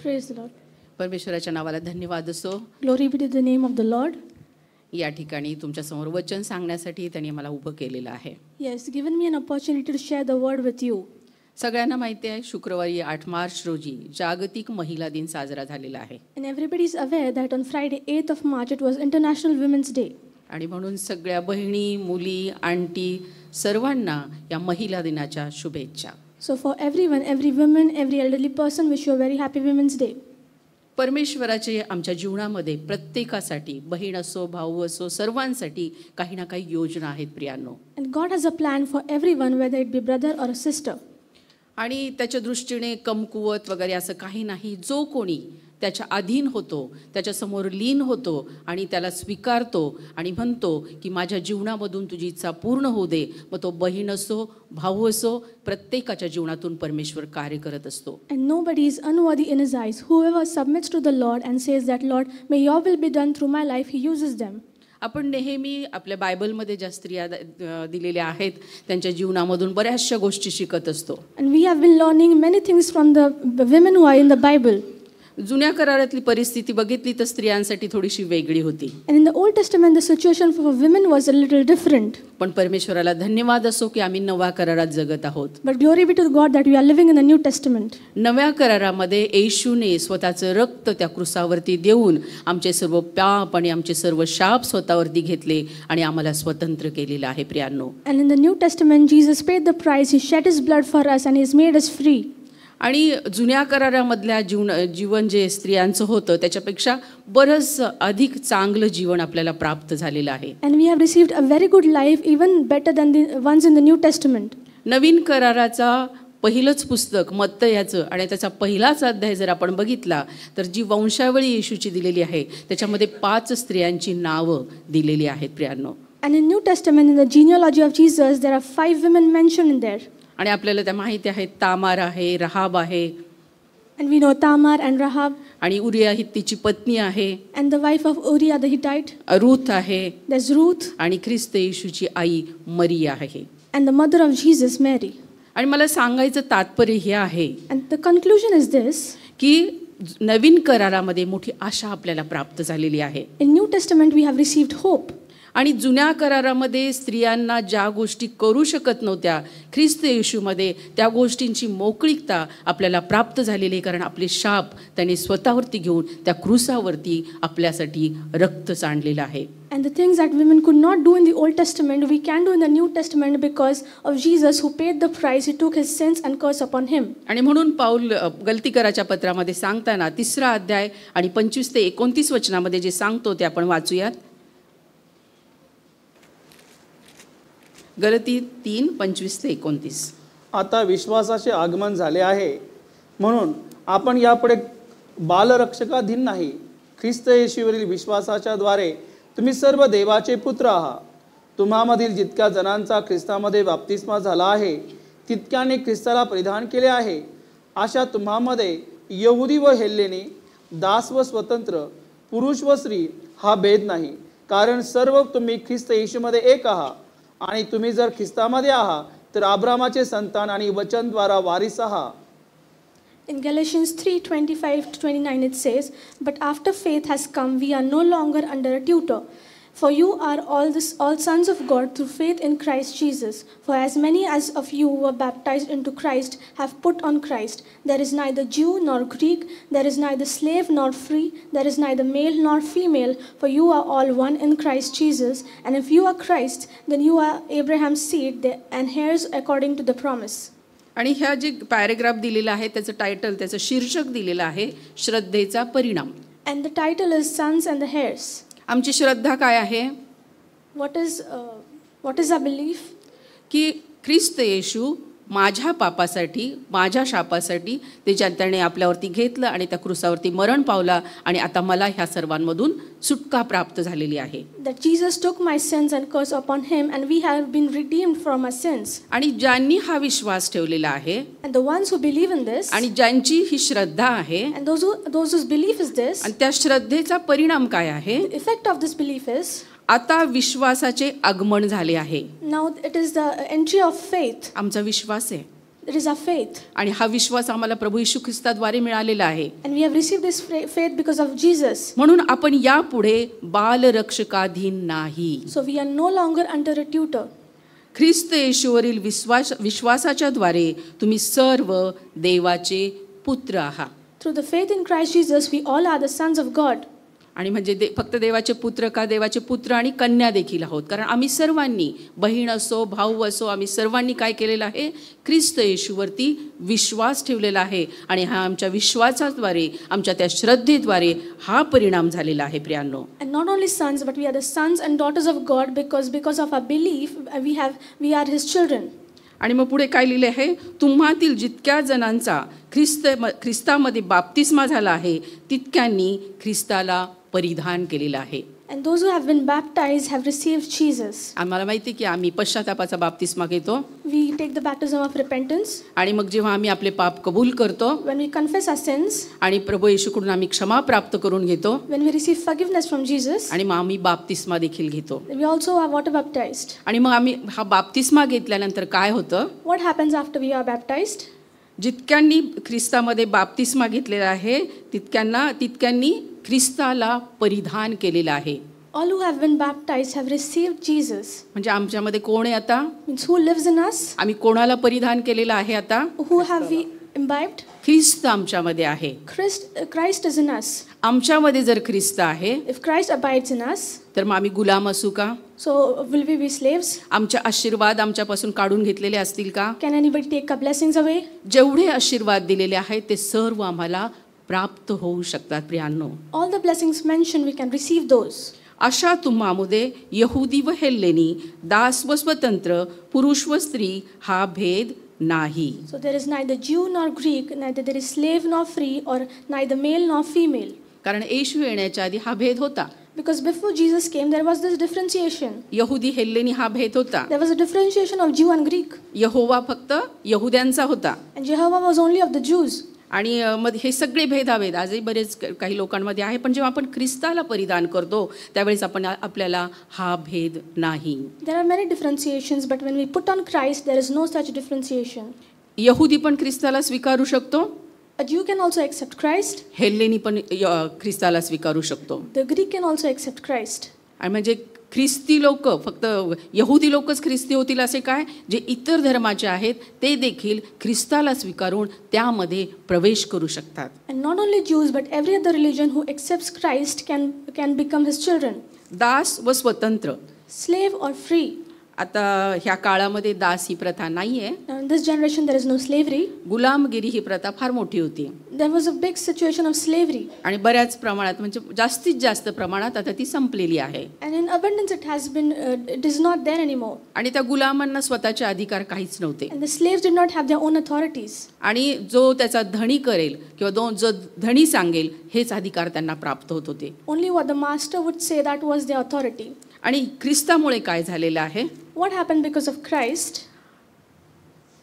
Praise the Lord. परमेश्वराच्या नावाला धन्यवाद असो. Glory be to the name of the Lord. या ठिकाणी तुमच्या समोर वचन सांगण्यासाठी त्यांनी मला उभं केलेलं आहे. Yes, given me an opportunity to share the word with you. सगळ्यांना माहिती आहे शुक्रवारी 8 मार्च रोजी जागतिक महिला दिन साजरा झालेला आहे. And everybody is aware that on Friday 8th of March it was International Women's Day. आणि म्हणून सगळ्या बहिणी, मुली, आंटी सर्वांना या महिला दिनाच्या शुभेच्छा. So for everyone, every woman, every elderly person, wish you a very happy Women's Day. परमेश्वराचे आमच्या जीवनामध्ये प्रत्येकासाठी, बहीण असो, भाऊ असो, सर्वांसाठी काही ना काही योजना आहेत प्रियांनो. And God has a plan for everyone, whether it be brother or a sister. आणि त्याच्या दृष्टीने कमकुवत वगैरे असं काही नाही. जो कोणी त्याच्या अधीन होतो, त्याच्यासमोर लीन होतो आणि त्याला स्वीकारतो आणि म्हणतो की माझ्या जीवनामधून तुझी इच्छा पूर्ण होऊ दे, मग तो बहीण असो, भाऊ असो, प्रत्येकाच्या जीवनातून परमेश्वर कार्य करत असतो. And nobody is unworthy in his eyes. Whoever submits to the Lord and says that, Lord, may your will be done through my life, he uses them. आपण नेहमी आपल्या बायबलमध्ये ज्या स्त्रिया दिलेल्या आहेत त्यांच्या जीवनामधून बऱ्याचशा गोष्टी शिकत असतो. And we have been learning many things from the women who are in the Bible. जुन्या करारातली परिस्थिती बघितली तर स्त्रियांसाठी थोडीशी वेगळी होती. And in the Old Testament the situation for women was a little different. पण परमेश्वराला धन्यवाद असो की आम्ही नव्या करारात जगत आहोत. But glory be to God that we are living in the New Testament. नव्या करारामध्ये येशूने स्वतःचं रक्त त्या क्रूसावरती देऊन आमचे सर्व पाप आणि आमचे सर्व शाप स्वतःवरती घेतले आणि आम्हाला स्वतंत्र केलेलं आहे प्रियांनो. And in the New Testament Jesus paid the price. He shed his blood for us and he has made us free. आणि जुन्या करारामधल्या जीवन जे स्त्रियांचं होतं त्याच्यापेक्षा बरंच अधिक चांगलं जीवन आपल्याला प्राप्त झालेलं आहे. And we have received a very good life, even better than the ones in the New Testament. नवीन कराराचा पहिलंच पुस्तक मत्तयाचं आणि त्याचा पहिलाच अध्याय जर आपण बघितला तर जी वंशावळी येशूची दिलेली आहे त्याच्यामध्ये 5 स्त्रियांची नावं दिलेली आहेत प्रियांनो. And in New Testament, in the genealogy of Jesus, there are 5 women mentioned in there. आणि आपल्याला त्या माहिती आहेत, तामार आहे, रहाब आहे. And we know Tamar and Rahab. आणि उरिया हित्तीची पत्नी आहे. And the wife of Uriah the Hittite. Ruth आहे. There's Ruth. आणि ख्रिस्त येशूची आई मरिया आहे. And the mother of Jesus, Mary. आणि मला सांगायचं तात्पर्य हे आहे. And the conclusion is this. की नवीन करारामध्ये मोठी आशा आपल्याला प्राप्त झालेली आहे. In New Testament we have received hope. आणि जुन्या करारामध्ये स्त्रियांना ज्या गोष्टी करू शकत नव्हत्या ख्रिस्त येशूमध्ये त्या गोष्टींची मोकळीकता आपल्याला प्राप्त झालेली आहे. कारण आपले शाप त्याने स्वतःवरती घेऊन त्या क्रूसावरती आपल्यासाठी रक्त सांडलेलं आहे. And the things that women could not do in the Old Testament, we can do in the New Testament because of Jesus who paid the price. He took his sins and curse upon him. आणि म्हणून पाऊल गलतीकराच्या पत्रामध्ये सांगताना 3रा अध्याय आणि 25 ते 29 वचनामध्ये जे सांगतो ते आपण वाचूयात. गलती 3:25 ते 29. आता विश्वासाचे आगमन झाले आहे म्हणून आपण यापुढे बालरक्षकाधीन नाही. ख्रिस्त येशूवरील विश्वासाच्या द्वारे तुम्ही सर्व देवाचे पुत्र आहात. तुम्हामधील जितक्या जणांचा ख्रिस्तामध्ये बाप्तिस्मा झाला आहे तितक्याने ख्रिस्ताला परिधान केले आहे. अशा तुम्हामध्ये यहुदी व हेल्लेनी, दास व स्वतंत्र, पुरुष व स्त्री हा भेद नाही. कारण सर्व तुम्ही ख्रिस्त येशूमध्ये एक आहात. आणि तुम्ही जर ख्रिस्तामध्ये आहात तर अब्रामाचे संतान आणि वचनद्वारा वारिस आहात. In Galatians 3:25-29 it says, "But after faith has come, we are no longer under a tutor. For you are all sons of God through faith in Christ Jesus. For as many as of you were baptized into Christ have put on Christ. There is neither Jew nor Greek, there is neither slave nor free, there is neither male nor female, for you are all one in Christ Jesus. And if you are Christ, then you are Abraham's seed and heirs according to the promise." आणि ह्या जे paragraph दिलेला आहे त्याचं title, त्याचं शीर्षक दिलेलं आहे श्रद्धेचा परिणाम. And the title is Sons and the Heirs. आमची श्रद्धा काय आहे? What is our belief? की ख्रिस्त येशू माझ्या पापासाठी, माझ्या शापासाठी त्याने आपल्यावरती घेतलं आणि त्या क्रूसावरती मरण पावला आणि आता मला ह्या सर्वांमधून सुटका प्राप्त झालेली आहे. That Jesus took my sins and curse upon him and we have been redeemed from our sins. आणि ज्यांनी हा विश्वास ठेवलेला आहे And the ones who believe in this, आणि ज्यांची ही श्रद्धा आहे, and those whose belief is this, आणि त्या श्रद्धेचा परिणाम काय आहे? the effect of this belief is, आता विश्वासाचे आगमन झाले आहे. now it is the entry of faith. आमचा विश्वास आहे. It is our faith. आणि हा विश्वास आम्हाला प्रभू येशू ख्रिस्ताद्वारे मिळालेला आहे. And we have received this faith because of Jesus. म्हणून आपण यापुढे बालरक्षकाधीन नाही. So we are no longer under a tutor. ख्रिस्त येशूवरील विश्वासाच्या द्वारे तुम्ही सर्व देवाचे पुत्र आहात. Through the faith in Christ Jesus, we all are the sons of God. आणि म्हणजे फक्त देवाचे पुत्र का, देवाचे पुत्र आणि कन्या देखील आहोत. कारण आम्ही सर्वांनी, बहीण असो भाऊ असो, आम्ही सर्वांनी काय केलेलं आहे, ख्रिस्त येशूवरती विश्वास ठेवलेला आहे. आणि हा आमच्या विश्वासाद्वारे, आमच्या त्या श्रद्धेद्वारे हा परिणाम झालेला आहे प्रियांनो. And not only sons, but we are the sons and daughters of God because of our belief we are His children. आणि मग पुढे काय लिहिले आहे, तुम्हातील जितक्या जणांचा ख्रिस्तामध्ये बाप्तिस्मा झाला आहे तितक्यांनी ख्रिस्ताला परिधान केलेलं आहे. And those who have been baptized have received Jesus. आम्हाला माहिती की आम्ही पश्चातापाचा बाप्तिस्मा घेतो. We take the baptism of repentance. आणि मग जेव्हा आम्ही आपले पाप कबूल करतो, when we confess our sins, आणि प्रभू येशूकडून आम्ही क्षमा प्राप्त करून घेतो, when we receive forgiveness from Jesus, आणि मग आम्ही बाप्तिस्मा देखील घेतो. we also are water baptized. आणि मग आम्ही हा बाप्तिस्मा घेतल्यानंतर काय होतं, what happens after we are baptized? जितक्यांनी ख्रिस्तामध्ये बाप्तिस्मा घेतलेला आहे तितक्यांनी ख्रिस्ताला परिधान केलेलं आहे. All who have been baptized have received Jesus. म्हणजे आमच्यामध्ये कोण आहे आता, means who lives in us, आम्ही कोणाला परिधान केलेलं आहे आता, who have we imbibed? ख्रिस्त आमच्यामध्ये आहे. Christ is in us. आमच्यामध्ये जर ख्रिस्त आहे, if Christ abides in us, तर मग आम्ही गुलाम असू का, so will we be slaves? आमचे आशीर्वाद आमच्यापासून काढून घेतलेले असतील का? Can anybody take our blessings away? जेवढे आशीर्वाद दिलेले आहेत ते सर्व आम्हाला प्राप्त होऊ शकतात प्रियांनो. all the blessings mentioned we can receive those. अशा तुम्हामध्ये यहुदी व हेल्लेनी, दास व स्वतंत्र, पुरुष व स्त्री हा भेद नाही. So there is neither Jew nor Greek, neither there is slave nor free, or neither male nor female. कारण येशू येण्याच्या आधी हा भेद होता. Because before Jesus came, there was this differentiation. यहुदी हेल्लेनी हा भेद होता. There was a differentiation of Jew and Greek. यहोवा फक्त यहुद्यांचा होता. And Jehovah was only of the Jews. आणि मग हे सगळे भेदाभेद आजही बरेच काही लोकांमध्ये आहे. पण जेव्हा आपण ख्रिस्ताला परिधान करतो त्यावेळेस आपल्याला हा भेद नाही. There are many differentiations, but when we put on Christ, there is no such differentiation. यहुदी पण ख्रिस्ताला स्वीकारू शकतो, A Jew can also accept Christ. हेल्लेनी पण ख्रिस्ताला स्वीकारू शकतो. The Greek can also accept Christ. आणि म्हणजे ख्रिस्ती लोक, फक्त यहुदी लोकच ख्रिस्ती होतील असे काय, जे इतर धर्माचे आहेत ते देखील ख्रिस्ताला स्वीकारून त्यामध्ये प्रवेश करू शकतात. And not only Jews, but every other religion who accepts Christ can become His children. Das व स्वतंत्र, Slave or free. आता ह्या काळामध्ये दास ही प्रथा नाहीये. In this generation there is no slavery. गुलामगिरी ही प्रथा फार मोठी होती. There was a big situation of slavery. आणि बऱ्याच प्रमाणात, म्हणजे जास्तीत जास्त प्रमाणात आता ती संपलेली आहे. And in abundance it is not there anymore. आणि त्या गुलामांना स्वतःचे अधिकार काहीच नव्हते. And the slaves did not have their own authorities. आणि जो त्याचा धणी करेल किंवा जो धणी सांगेल हेच अधिकार त्यांना प्राप्त होत होते. Only what the master would say, that was their authority. आणि ख्रिस्तामुळे काय झालेलं आहे, What happened because of Christ?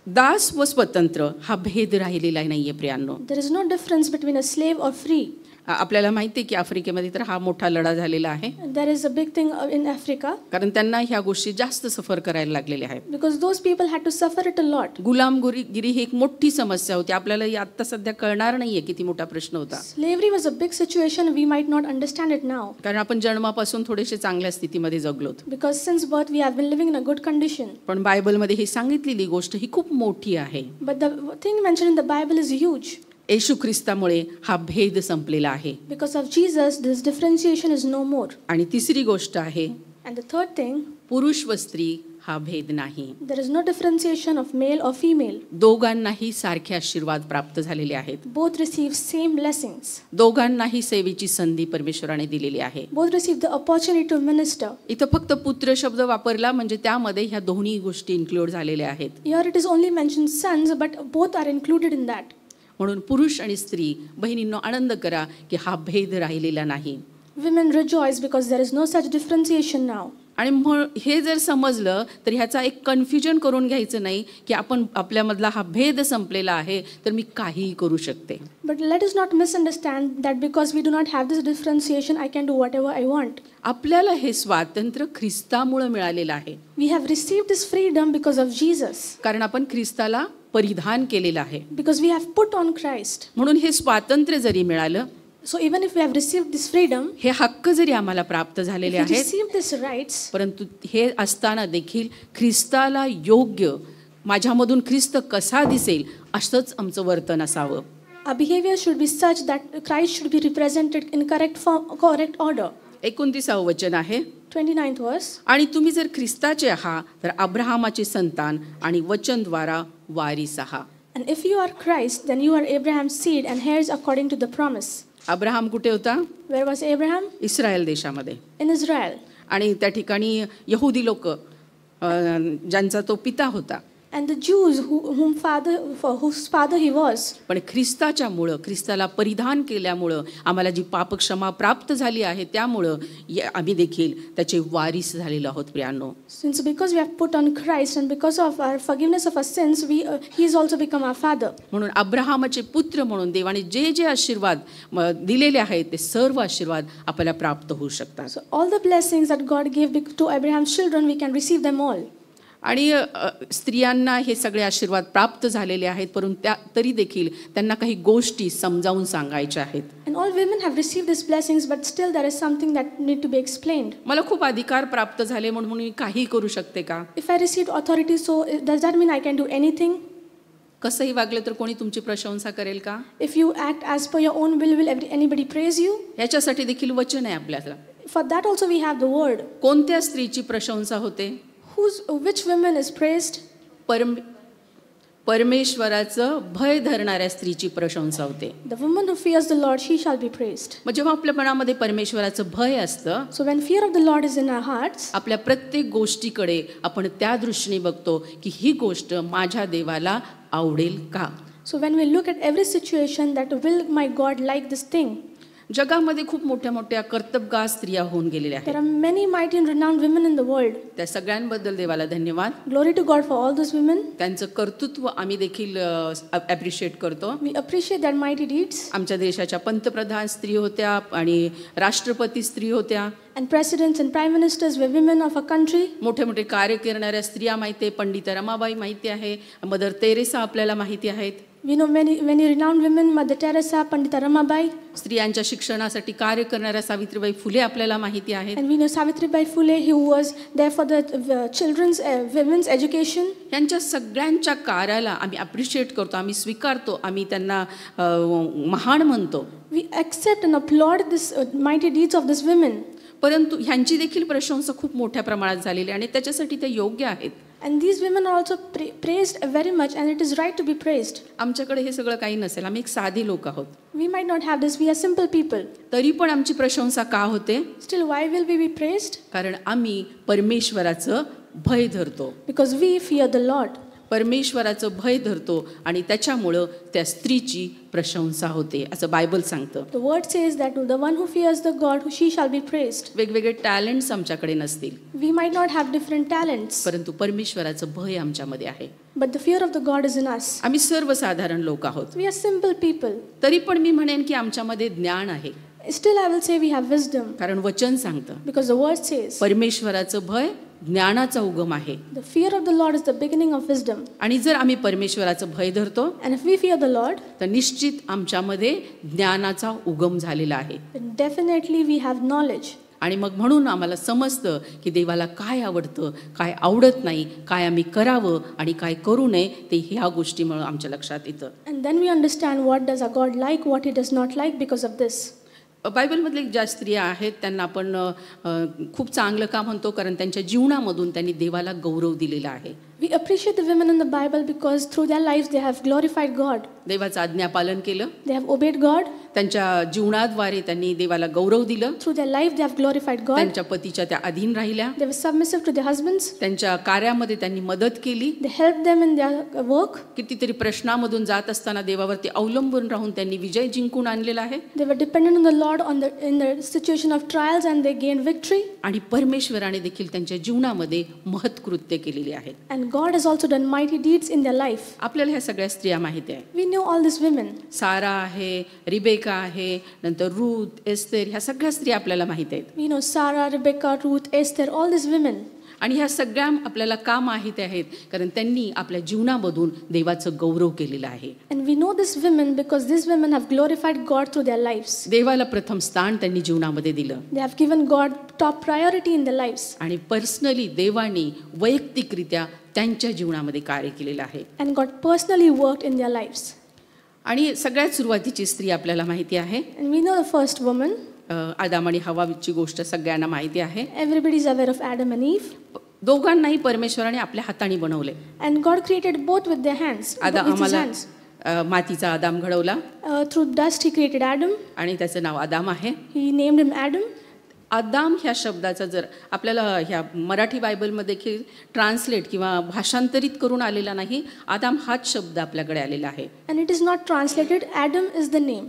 Das व स्वतंत्र हा भेद राहिलेला नाहीये प्रियांनो. There is no difference between a slave or free. आपल्याला माहिती आहे की आफ्रिकेमध्ये तर हा मोठा लढा झालेला आहे. There is a big thing in Africa. कारण त्यांना ह्या गोष्टी जास्त सफर करायला लागलेल्या आहेत. Because those people had to suffer it a lot. गुलामगिरी ही एक मोठी समस्या होती. आपल्याला आता सध्या कळणार नाहीये किती मोठा प्रश्न होता. Slavery was a big situation. We might not understand it now. कारण आपण जन्मापासून थोडेसे चांगल्या स्थितीमध्ये जगलोत. Because since birth we have been living in a good condition. पण बायबलमध्ये ही सांगितलेली गोष्ट ही खूप मोठी आहे. But the thing mentioned in the Bible is huge. येशू ख्रिस्तामुळे हा भेद संपलेला आहे. Because of Jesus, this differentiation is no more. आणि तिसरी गोष्ट आहे, And the third thing, पुरुष व स्त्री हा भेद नाही. there is no differentiation of male or female. दोघांनाही सारखे आशीर्वाद प्राप्त झालेले आहेत. Both receive same blessings. दोघांनाही सेवेची संधी परमेश्वराने दिलेली आहे. Both receive the opportunity to minister. इथं फक्त पुत्र शब्द वापरला म्हणजे त्यामध्ये ह्या दोन्ही गोष्टी इन्क्लूड झालेल्या आहेत. Here it is only mentioned sons, but both are included in that. म्हणून पुरुष आणि स्त्री बहिणींनो आनंद करा की हा भेद राहिलेला नाही. Women rejoice because there is no such differentiation now. आणि हे जर समजलं तर ह्याचा एक कन्फ्युजन करून घ्यायचं नाही की आपल्यामधला हा भेद संपलेला आहे तर मी काहीही करू शकते. But let us not misunderstand that because we do not have this differentiation, I can do whatever I want. आपल्याला हे स्वातंत्र्य ख्रिस्तामुळे मिळालेलं आहे. We have received this freedom because of Jesus. कारण आपण ख्रिस्ताला परिधान केलेलं आहे. because we have put on Christ. म्हणून हे स्वातंत्र्य जरी मिळालं, So even if we have received this freedom, हे हक्क जरी आम्हाला प्राप्त झालेले if we आहेत, receive these rights, परंतु हे असताना देखील ख्रिस्ताला योग्य, माझ्यामधून ख्रिस्त कसा दिसेल असंच आमचं वर्तन असावं. our behavior should be such that Christ should be represented in correct form, correct order. 29वे वचन आहे, 29th verse. आणि तुम्ही जर ख्रिस्ताचे आहात तर अब्राहामाचे संतान आणि वचनद्वारा वारीस आहात. And if you are Christ, then you are Abraham's seed and heirs according to the promise. Abraham कुठे होता? Where was Abraham? इस्रायल देशामध्ये. In Israel. आणि त्या ठिकाणी यहुदी लोक ज्यांचा तो पिता होता. And the Jews whose father he was. पण ख्रिस्ताच्यामुळं, ख्रिस्ताला परिधान केल्यामुळं आम्हाला जी पापक्षमा प्राप्त झाली आहे, त्यामुळं आम्ही देखील त्याचे वारीस झालेलो आहोत प्रियांनो. Since because we have put on Christ and because of our forgiveness of our sins, he has also become our father. म्हणून अब्राहामाचे पुत्र म्हणून देवाने जे जे आशीर्वाद दिलेले आहेत ते सर्व आशीर्वाद आपल्याला प्राप्त होऊ शकतात. So all the blessings that God gave to Abraham's children, we can receive them all. आणि स्त्रियांना हे सगळे आशीर्वाद प्राप्त झालेले आहेत, परंतु तरी देखील त्यांना काही गोष्टी समजावून सांगायच्या आहेत. And all women have received these blessings, but still there is something that need to be explained. मला खूप अधिकार प्राप्त झाले म्हणून मी काही करू शकते का? If I received authority, so does that mean I can do anything? कसंही वागलं तर कोणी तुमची प्रशंसा करेल का? If you act as per your own will anybody praise you? याच्यासाठी देखील वचन आहे आपल्याला. For that also we have the word. कोणत्या स्त्रीची प्रशंसा होते? Which women is praised? परमेश्वराचं भय धरणाऱ्या स्त्रीची प्रशंसा होते. The woman who fears the Lord, she shall be praised. मग जेव्हा आपल्या मनामध्ये परमेश्वराचं भय असतं, So when fear of the Lord is in our hearts, आपल्या प्रत्येक गोष्टीकडे आपण त्या दृष्टीने बघतो की ही गोष्ट माझ्या देवाला आवडेल का. so when we look at every situation, that will my God like this thing? जगामध्ये खूप मोठ्या मोठ्या कर्तबगार स्त्रिया होऊन गेलेल्या There आहेत. are many mighty and renowned women in the world. त्या सगळ्यांबद्दल देवाला धन्यवाद. Glory to God for all those women. त्यांचं कर्तृत्व आम्ही देखील ॲप्रिशिएट करतो. We appreciate their mighty deeds. आमच्या देशाच्या पंतप्रधान स्त्री होत्या आणि राष्ट्रपती स्त्री होत्या. And presidents and prime ministers were women of our country. मोठे मोठे कार्य करणाऱ्या स्त्रिया माहिती आहे. पंडिता रमाबाई माहिती आहे. मदर तेरेसा आपल्याला माहिती आहेत. We know many renowned women, Mother Teresa, Pandita Ramabai. स्त्रियांच्या शिक्षणासाठी कार्य करणाऱ्या सावित्रीबाई फुले आपल्याला माहिती आहेत. And we know Savitribai Phule, who was there for the women's education. यांच्या सगळ्यांच्या कार्याला आम्ही अप्रिशिएट करतो, आम्ही स्वीकारतो, आम्ही त्यांना महान म्हणतो. We accept and applaud this mighty deeds of these women. परंतु ह्यांची देखील प्रशंसा खूप मोठ्या प्रमाणात झालेली आणि त्याच्यासाठी ते योग्य आहेत. And these women are also praised very much, and it is right to be praised. आमच्याकडे हे सगळं काही नसेल, आम्ही एक साधी लोक आहोत. We might not have this, we are simple people. तरी पण आमची प्रशंसा का होते? Still, why will we be praised? कारण आम्ही परमेश्वराचं भय धरतो. Because we fear the Lord. परमेश्वराचं भय धरतो आणि त्याच्यामुळं त्या स्त्रीची प्रशंसा होते असं बायबल सांगतं. The word says that the one who fears the God, she shall be praised. वेगवेगळे टॅलेंट्स आमच्याकडे नसतील, We might not have different talents, परंतु परमेश्वराचं भय आमच्यामध्ये आहे. but the fear of the God is in us. आम्ही सर्वसाधारण लोक आहोत. We are simple people. तरी पण मी म्हणेन की आमच्यामध्ये ज्ञान आहे. Still, I will say we have wisdom, कारण वचन सांगतं because the word says परमेश्वराचं भय ज्ञानाचा उगम आहे. the fear of the Lord is the beginning of wisdom. आणि जर आम्ही परमेश्वराचं भय धरतो And if we fear the Lord, तर निश्चित आमच्यामध्ये ज्ञानाचा उगम झालेला आहे. then definitely we have knowledge. आणि मग म्हणून आम्हाला समजतं की देवाला काय आवडतं, काय आवडत नाही, काय आम्ही करावं आणि काय करू नये, ते ह्या गोष्टीमुळे आमच्या लक्षात येतं. And then we understand what does our God like, what he does not like because of this. बायबलमधले ज्या स्त्रिया आहेत त्यांना आपण खूप चांगलं का म्हणतो, कारण त्यांच्या जीवनामधून त्यांनी देवाला गौरव दिलेला आहे. We appreciate the women in the Bible because through their lives they have glorified God. देवाचं आज्ञापालन केलं, They have obeyed God. त्यांच्या जीवनाद्वारे त्यांनी देवाला गौरव दिलं. Through their life they have glorified God. त्यांच्या पतीच्या त्या अधीन राहिल्या, They were submissive to their husbands. त्यांच्या कार्यामध्ये त्यांनी मदत केली. They helped them in their work. कितीतरी प्रश्नामधून जात असताना देवावरती अवलंबून राहून त्यांनी विजय जिंकून आणलेला आहे. They were dependent on the Lord in the situation of trials, and they gained victory. आणि परमेश्वराने देखील त्यांच्या जीवनामध्ये महत्कृत्य केलेली आहेत. And God has also done mighty deeds in their life. आपल्याला ह्या सगळ्या स्त्रिया माहिती आहे. We know all these women. सारा आहे, रिबेका आहे, नंतर रूथ, एस्तेर, ह्या सगळ्या स्त्रिया आपल्याला माहिती आहेत. We know Sarah, Rebecca, Ruth, Esther, all these women. आणि ह्या सगळ्या आपल्याला का माहिती आहेत कारण त्यांनी आपल्या जीवनामधून देवाचं गौरव केलेलं आहे. And we know these women because these women have glorified God through their lives. देवाला प्रथम स्थान त्यांनी जीवनामध्ये दिलं They have given God top priority in their lives. आणि पर्सनली देवाने वैयक्तिकरित्या त्यांच्या जीवनामध्ये कार्य केलेलं आहे. And God personally worked in their lives. आणि सगळ्यात सुरुवातीची स्त्री आपल्याला माहिती आहे. And we know the first woman. आदाम आणि हवाची गोष्ट सगळ्यांना माहिती आहे. Everybody is aware of Adam and Eve. दोघांनाही परमेश्वराने आपल्या हाताने बनवले. And God created both with their hands. With his hands. मातीचा आदाम घडवला. Through dust he created Adam. आणि त्याचं नाव आदाम आहे. He named him Adam. आदाम ह्या शब्दाचा जर आपल्याला ह्या मराठी बायबलमध्ये देखील ट्रान्सलेट किंवा भाषांतरित करून आलेला नाही. आदाम हाच शब्द आपल्याकडे आलेला आहे. And it is not translated. Adam is the name.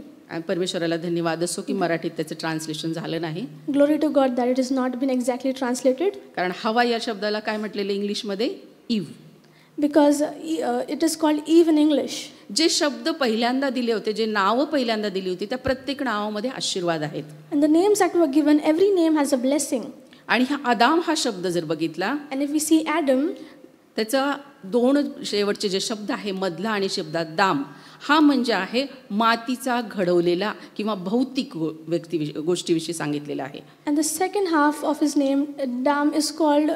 परमेश्वराला धन्यवाद असो की मराठीत त्याचं ट्रान्सलेशन झालं नाही. Glory to God that it has not been exactly translated. कारण हवा या शब्दाला काय म्हटलेलं इंग्लिशमध्ये ewe. Because it is called Eve in English. जे शब्द पहिल्यांदा दिले होते जे नावं पहिल्यांदा दिली होती त्या प्रत्येक नावामध्ये आशीर्वाद आहेत. And the names that were given, every name has a blessing. आणि हा आदाम हा शब्द जर बघितला And if we see Adam, त्याचा दोन शेवटचे जे शब्द आहे मधला आणि शब्दात दाम हा म्हणजे आहे मातीचा घडवलेला किंवा भौतिक गोष्टीविषयी सांगितलेला आहे. and the second half of his name, Adam, is called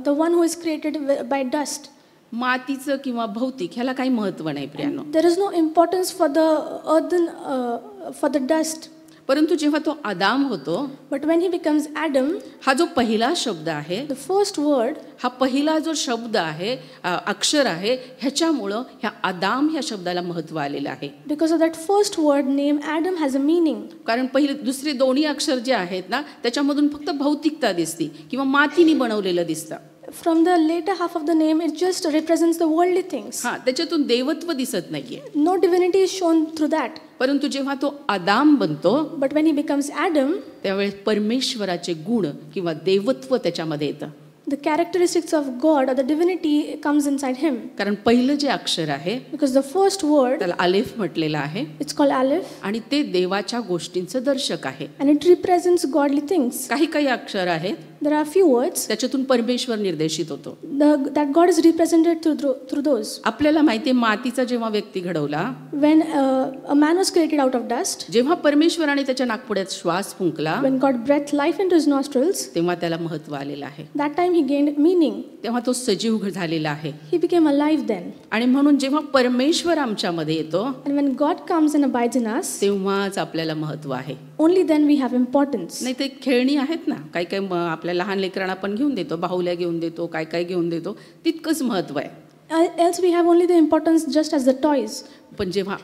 the one who is created by dust. मातीचं किंवा भौतिक ह्याला काही महत्त्व नाही प्रियानो. There is no importance for the earthen, for the dust. परंतु जेव्हा तो आदाम होतो But when he becomes Adam, हा जो पहिला शब्द आहे the first word, हा पहिला जो शब्द आहे अक्षर आहे ह्याच्यामुळं ह्या आदाम ह्या शब्दाला महत्त्व आलेलं आहे. because of that first word, name Adam has a meaning. कारण पहिले दुसरे दोन्ही अक्षर जे आहेत ना त्याच्यामधून फक्त भौतिकता दिसते किंवा मातीने बनवलेलं दिसतं. From the later half of the name, it just represents the worldly things. हा त्याच्यातून देवत्व दिसत नाहीये. No divinity is shown through that. परंतु जेव्हा तो आदाम बनतो But when he becomes Adam, त्यावेळेस परमेश्वराचे गुण किंवा देवत्व त्याच्यामध्ये येतं. the characteristics of God or the divinity comes inside him. कारण पहिलं जे अक्षर आहे Because the first word, त्याला अलेफ म्हटलेलं आहे it's called Aleph, आणि ते देवाच्या गोष्टींचं दर्शक आहे. and it represents godly things. काही काही अक्षर आहेत There are few words त्याच्यातून परमेश्वर निर्देशित होतो. that God is represented through those. आपल्याला माहिती आहे मातीचा जेव्हा व्यक्ती घडवला When a man was created out of dust, जेव्हा परमेश्वराने त्याच्या नाकपुड्यात श्वास फुंकला when God breathed life into his nostrils, तेव्हा त्याला महत्त्व आलेलं आहे. that time he gained meaning. तेव्हा तो सजीव झालेला आहे. He became alive then. आणि म्हणून जेव्हा परमेश्वर आमच्यामध्ये येतो And when God comes and abides in us, तेव्हाच आपल्याला महत्त्व आहे. only then we have importance. नाही ते खेळणी आहेत ना काही काही आपल्या लहान लेकरांना पण घेऊन देतो बाहुल्या घेऊन देतो काय काय घेऊन देतो तितकंच महत्त्व आहे. Else we have only the importance just as the toys. पण जेव्हा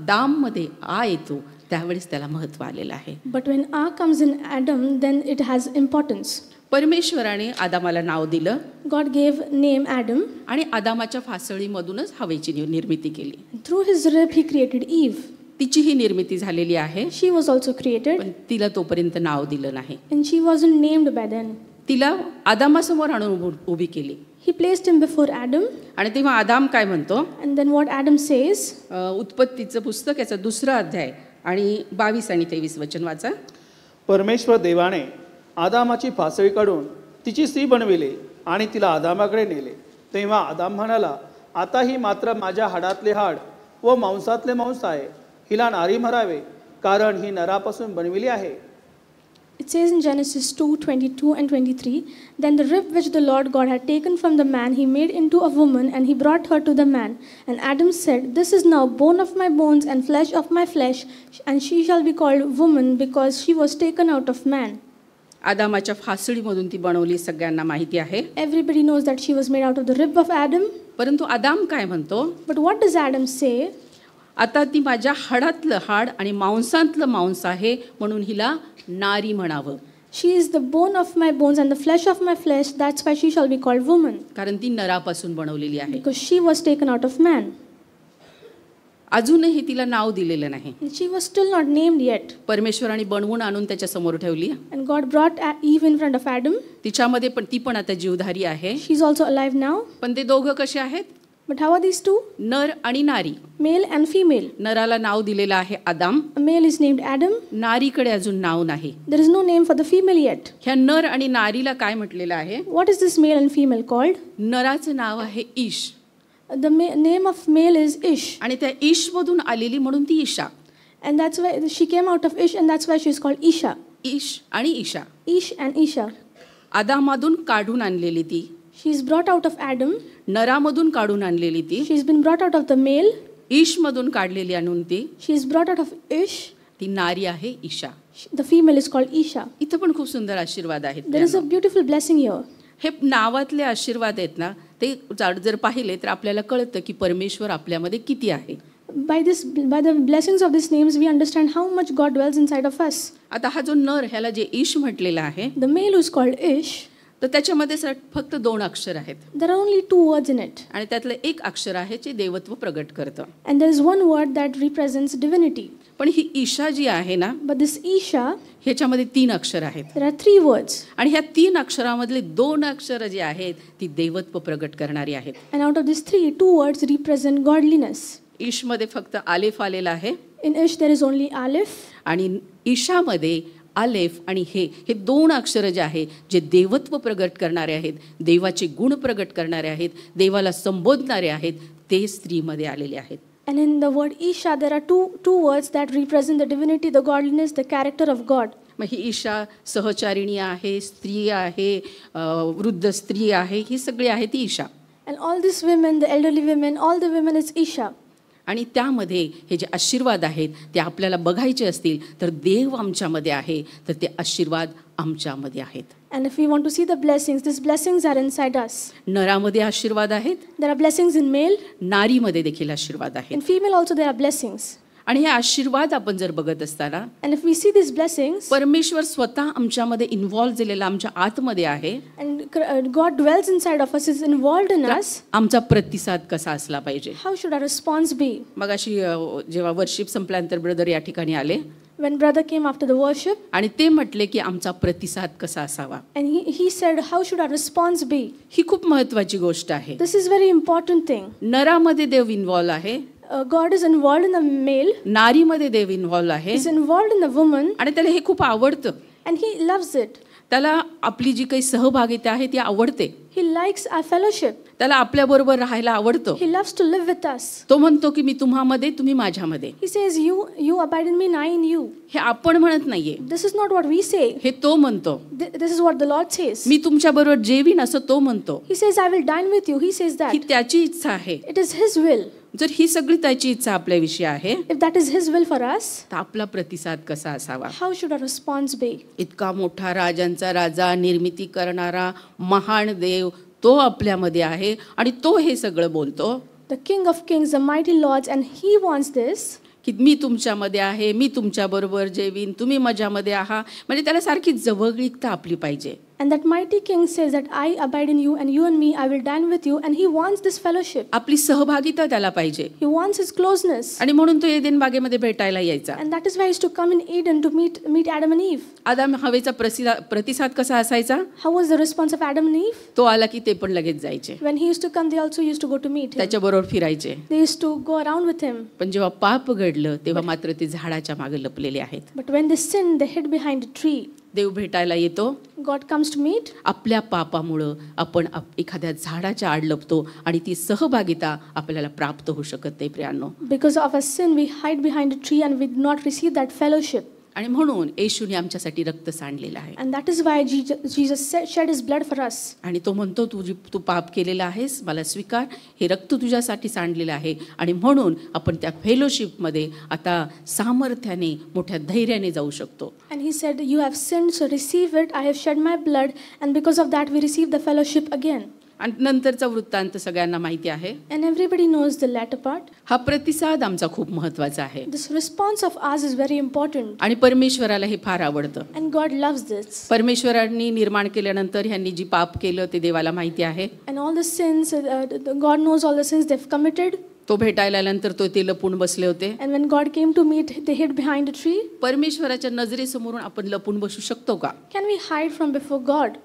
दाम मध्ये आ येतो त्यावेळेस त्याला महत्त्व आलेलं आहे. But when A comes in Adam, then it has importance. परमेश्वराने आदामाला नाव दिलं. God gave name Adam. आणि आदामाच्या फासळीमधूनच हवेची निर्मिती केली. Through his rib he created Eve. तिचीही निर्मिती झालेली आहे. She was also created. पण तिला तोपर्यंत नाव दिलं नाही. And she wasn't named by then. तिला आदामासमोर आणून उभी केली. He placed him before Adam. आणि तेव्हा आदाम काय म्हणतो And then what Adam says, उत्पत्तीचं पुस्तक याचा 2रा अध्याय आणि 22 आणि 23 वचन वाचा. परमेश्वर देवाने आदामाची फासळी काढून तिची स्त्री बनविले आणि तिला आदामाकडे नेले. तेव्हा आदाम म्हणाला, आता ही मात्र माझ्या हाडातले हाड व मांसातले मांस आहे. हिला नारी म्हणावे कारण ही नरापासून बनविली आहे. it says in Genesis 2:22 and 23, then the rib which the Lord God had taken from the man he made into a woman, and he brought her to the man. And Adam said, this is now bone of my bones and flesh of my flesh, and she shall be called woman because she was taken out of man. आदामाच्या फासळीमधून ती बनवली सगळ्यांना माहिती आहे. Everybody knows that she was made out of the rib of Adam. परंतु आदाम काय म्हणतो, But what does Adam say? आता ती माझ्या हाडातलं हाड आणि मांसातलं मांस आहे म्हणून हिला नारी म्हणावं. She is the bone of my bones and the flesh of my flesh, that's why she shall be called woman. कारण ती नरापासून बनवलेली आहे. Because she was taken out of man. अजूनही तिला नाव दिलेलं नाही. And she was still not named yet. परमेश्वराने बनवून आणून त्याच्या समोर ठेवली. And God brought Eve in front of Adam. तिच्यामध्ये पण ती पण आता जीवधारी आहे. She's also alive now. पण ते दोघं कसे आहेत, But how are these two? नर आणि नारी. Male and female. नराला नाव दिलेलं आहे आदाम. A male is named Adam. नारीकडे अजून नाव नाही. There is no name for the female yet. ह्या नर आणि नारीला काय म्हटलेलं आहे? What is this male and female called? नराचं नाव आहे ईश. The name of male is Ish. आणि त्या ईश मधून आलेली म्हणून ती Isha. And that's why she came out of Ish, and that's why she is called Isha. ईश आणि ईशा. Ish and Isha. आदामाधून काढून आणलेली ती. She is brought out of Adam. नरामधून काढून आणलेली ती. She has been brought out of the male. ईश मधून काढलेली आणून ती. She is brought out of Ish. ती नारी आहे Isha. The female is called Isha. इथं पण खूप सुंदर आशीर्वाद आहेत. There is a beautiful blessing here. हे नावातले आशीर्वाद आहेत ना, ते जर पाहिले तर आपल्याला कळतं की परमेश्वर आपल्यामध्ये किती आहे. By the blessings of these names, we understand how much God dwells inside of us. आता हा जो नर ह्याला जे ईश म्हटलेला आहे, The male who is called Ish, तर त्याच्यामध्ये फक्त 2 अक्षर आहेत. there are only 2 words in it. आणि त्यातलं एक अक्षर आहे जे देवत्व प्रगट करतं. And there is one word that represents divinity. पण ही ईशा जी आहे ना, But this Isha, ह्याच्यामध्ये 3 अक्षर आहेत. there are 3 words. आणि ह्या 3 अक्षरामधले 2 अक्षर जे आहेत ती देवत्व प्रगट करणारी आहेत. And out of these 3, 2 words represent godliness. ईशमध्ये फक्त आलेफ आलेला आहे. In Ish, there is only Aleph. आणि ईशामध्ये आलेफ आणि हे 2 अक्षर जे आहे जे देवत्व प्रगट करणारे आहेत, देवाचे गुण प्रगट करणारे आहेत, देवाला संबोधणारे आहेत, ते स्त्रीमध्ये आलेले आहेत. And in the word Isha, there are two words that represent the divinity, the godliness, the character of God. मग ही ईशा सहचारिणी आहे, स्त्री आहे, वृद्ध स्त्री आहे, ही सगळी आहे ती Isha. And all these women, the elderly women, all the women is Isha. आणि त्यामध्ये हे जे आशीर्वाद आहेत ते आपल्याला बघायचे असतील तर देव आमच्यामध्ये आहे, तर ते आशीर्वाद आमच्यामध्ये आहेत. And if we want to see the blessings, these blessings are inside us. नरामध्ये आशीर्वाद आहेत, There are blessings in male. नारीमध्ये देखील आशीर्वाद आहेत. In female also there are blessings. आणि हे आशीर्वाद आपण जर बघत असताना And if we see these blessings, परमेश्वर स्वतः आमच्यामध्ये इन्व्हॉल्व झालेला आमच्या आतमध्ये आहे. and God dwells inside of us, is involved in us, आमचा प्रतिसाद कसा असला पाहिजे. how should our response be? मग अशी जेव्हा वर्शिप संपल्यानंतर ब्रदर या ठिकाणी आले When brother came after the worship, आणि ते म्हटले की आमचा प्रतिसाद कसा असावा. and he said, how should our response be? ही खूप महत्वाची गोष्ट आहे. This is very important thing. नरामध्ये देव इन्व्हॉल्व आहे, God is involved in the male, नारीमध्ये देव इन्व्हॉल्व आहे, is involved in the woman, आणि त्याला हे खूप आवडतं. and he loves it. त्याला आपली जी काही सहभागिता आहे ती आवडते. He likes our fellowship. त्याला आपल्याबरोबर राहायला आवडतं. He loves to live with us. तो म्हणतो की मी तुम्हामध्ये, तुम्ही माझ्यामध्ये. He says, you abide in me, and I in you. हे आपण म्हणत नाहीये, This is not what we say. हे तो म्हणतो. This is what the Lord says. मी तुमच्याबरोबर जेवीन असं तो म्हणतो. He says, I will dine with you. He says he that. त्याची इच्छा आहे. It is His will. जर ही सगळी त्याची इच्छा आपल्याविषयी आहे If that is His will for us, तर आपला प्रतिसाद कसा असावा. how should our response be? इतका मोठा राजांचा राजा, निर्मिती करणारा महान देव तो आपल्यामध्ये आहे आणि तो हे सगळं बोलतो. The King of Kings, the mighty Lords, and He wants this. की मी तुमच्यामध्ये आहे, मी तुमच्याबरोबर जेवीन, तुम्ही माझ्यामध्ये आहात. म्हणजे त्याला सारखी जवळीकता आपली पाहिजे. And that mighty King says that I abide in you, and you and me, I will dine with you, and He wants this fellowship. आपली सहभागिता त्याला पाहिजे. He wants His closeness. आणि म्हणून तो एदेन बागेमध्ये भेटायला यायचा. And that is why He used to come in Eden to meet Adam and Eve. आदाम हवेचा प्रतिसाद कसा असायचा. How was the response of Adam and Eve? तो आला की ते पण लगेच जायचे. When he used to come, they also used to go to meet him. त्याच्याबरोबर फिरायचे. They used to go around with him. पण जेव्हा पाप घडलं तेव्हा मात्र ते झाडाच्या मागे लपलेले आहेत. But when they sinned, they hid behind a tree. देव भेटायला येतो. God comes to meet. आपल्या पापामुळं आपण एखाद्या झाडाच्या आड लपतो आणि ती सहभागिता आपल्याला प्राप्त होऊ शकत नाही प्रियांनो. Because of our sin, we hide behind a tree and we do not receive that fellowship. आणि म्हणून येशूने आमच्यासाठी रक्त सांडलेलं आहे. And that is why Jesus shed His blood for us. आणि तो म्हणतो तू पाप केलेला आहेस, मला स्वीकार, हे रक्त तुझ्यासाठी सांडलेलं आहे. आणि म्हणून आपण त्या फेलोशिपमध्ये आता सामर्थ्याने, मोठ्या धैर्याने जाऊ शकतो. And He said, you have sinned, so receive it. I have shed my blood, and because of that we receive the fellowship again. आणि नंतरचा वृत्तांत सगळ्यांना माहिती आहे. And everybody knows the latter part. हा प्रतिसाद आमचा खूप महत्त्वाचा आहे. This response of ours is very important. आणि परमेश्वराला हे फार आवडतं. And God loves this. परमेश्वरांनी निर्माण केल्यानंतर ह्यांनी जी पाप केलं ते देवाला माहिती आहे. And all the sins, God knows all the sins they've committed. तो भेटायला आल्यानंतर ते लपून बसले होते. And when God came to meet, they hid behind a tree. परमेश्वराच्या नजरेसमोरून आपण लपून बसू शकतो का. Can we hide from before God?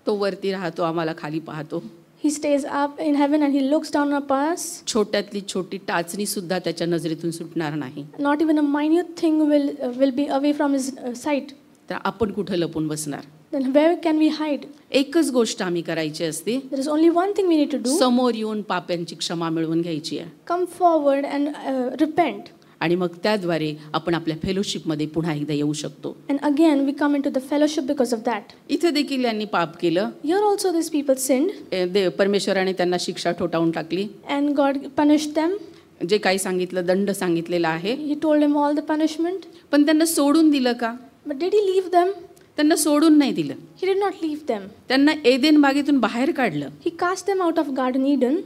तो वरती राहतो, आम्हाला खाली पाहतो. He stays up in heaven and he looks down upon us. छोट्यातली छोटी टाचणी सुद्धा त्याच्या नजरेतून सुटणार नाही. Not even a minute thing will be away from his sight. तर आपण कुठं लपून बसणार? Then where can we hide? एकच गोष्ट आम्ही करायची असते, There is only one thing we need to do. समोर येऊन पाप्यांची क्षमा मिळवून घ्यायची आहे. Come forward and repent. आणि मग त्याद्वारे आपण आपल्या फेलोशिपमध्ये पुन्हा एकदा येऊ शकतो. And again we come into the fellowship because of that. इथे देखील यांनी पाप केलं. Here also these people sinned. परमेश्वराने त्यांना शिक्षा ठोठावून टाकली. And God punished them. जे काही सांगितलं, दंड सांगितलेला आहे. He told them all the punishment. पण त्यांना सोडून दिलं का? But did he leave them? त्यांना सोडून नाही दिलं. He did not leave them. त्यांना एदेन बागेतून बाहेर काढलं. He cast them out of Garden Eden.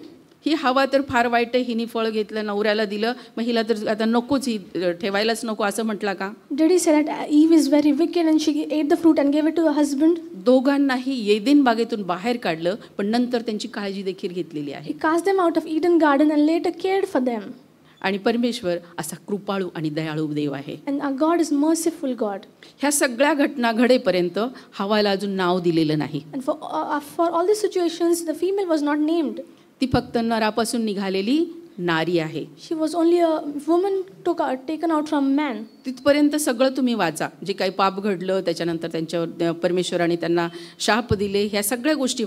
ही हवा तर फार वाईट आहे, हिने फळ घेतलं, नवऱ्याला दिलं, मग हिला तर आता नकोच, ही ठेवायलाच नको असं म्हटलं का? Did he say that Eve is very wicked and she ate the fruit and gave it to her husband? दोघांनाही एदेन बागेतून बाहेर काढलं, पण नंतर त्यांची काळजी देखील घेतलेली आहे. He cast them out of Eden garden and later cared for them. आणि परमेश्वर असा कृपाळू आणि दयाळू देव आहे. And our God is merciful God. ह्या सगळ्या घटना घडेपर्यंत हवाला अजून नाव दिलेलं नाही. And for all these situations the female was not named. ती फक्त नरापासून निघालेली नारी आहे. She was only a woman taken out from man. तिथपर्यंत सगळं तुम्ही वाचा. जे काही पाप घडलं, त्याच्यानंतर त्यांच्यावर परमेश्वराने त्यांना शाप दिले, ह्या सगळ्या गोष्टी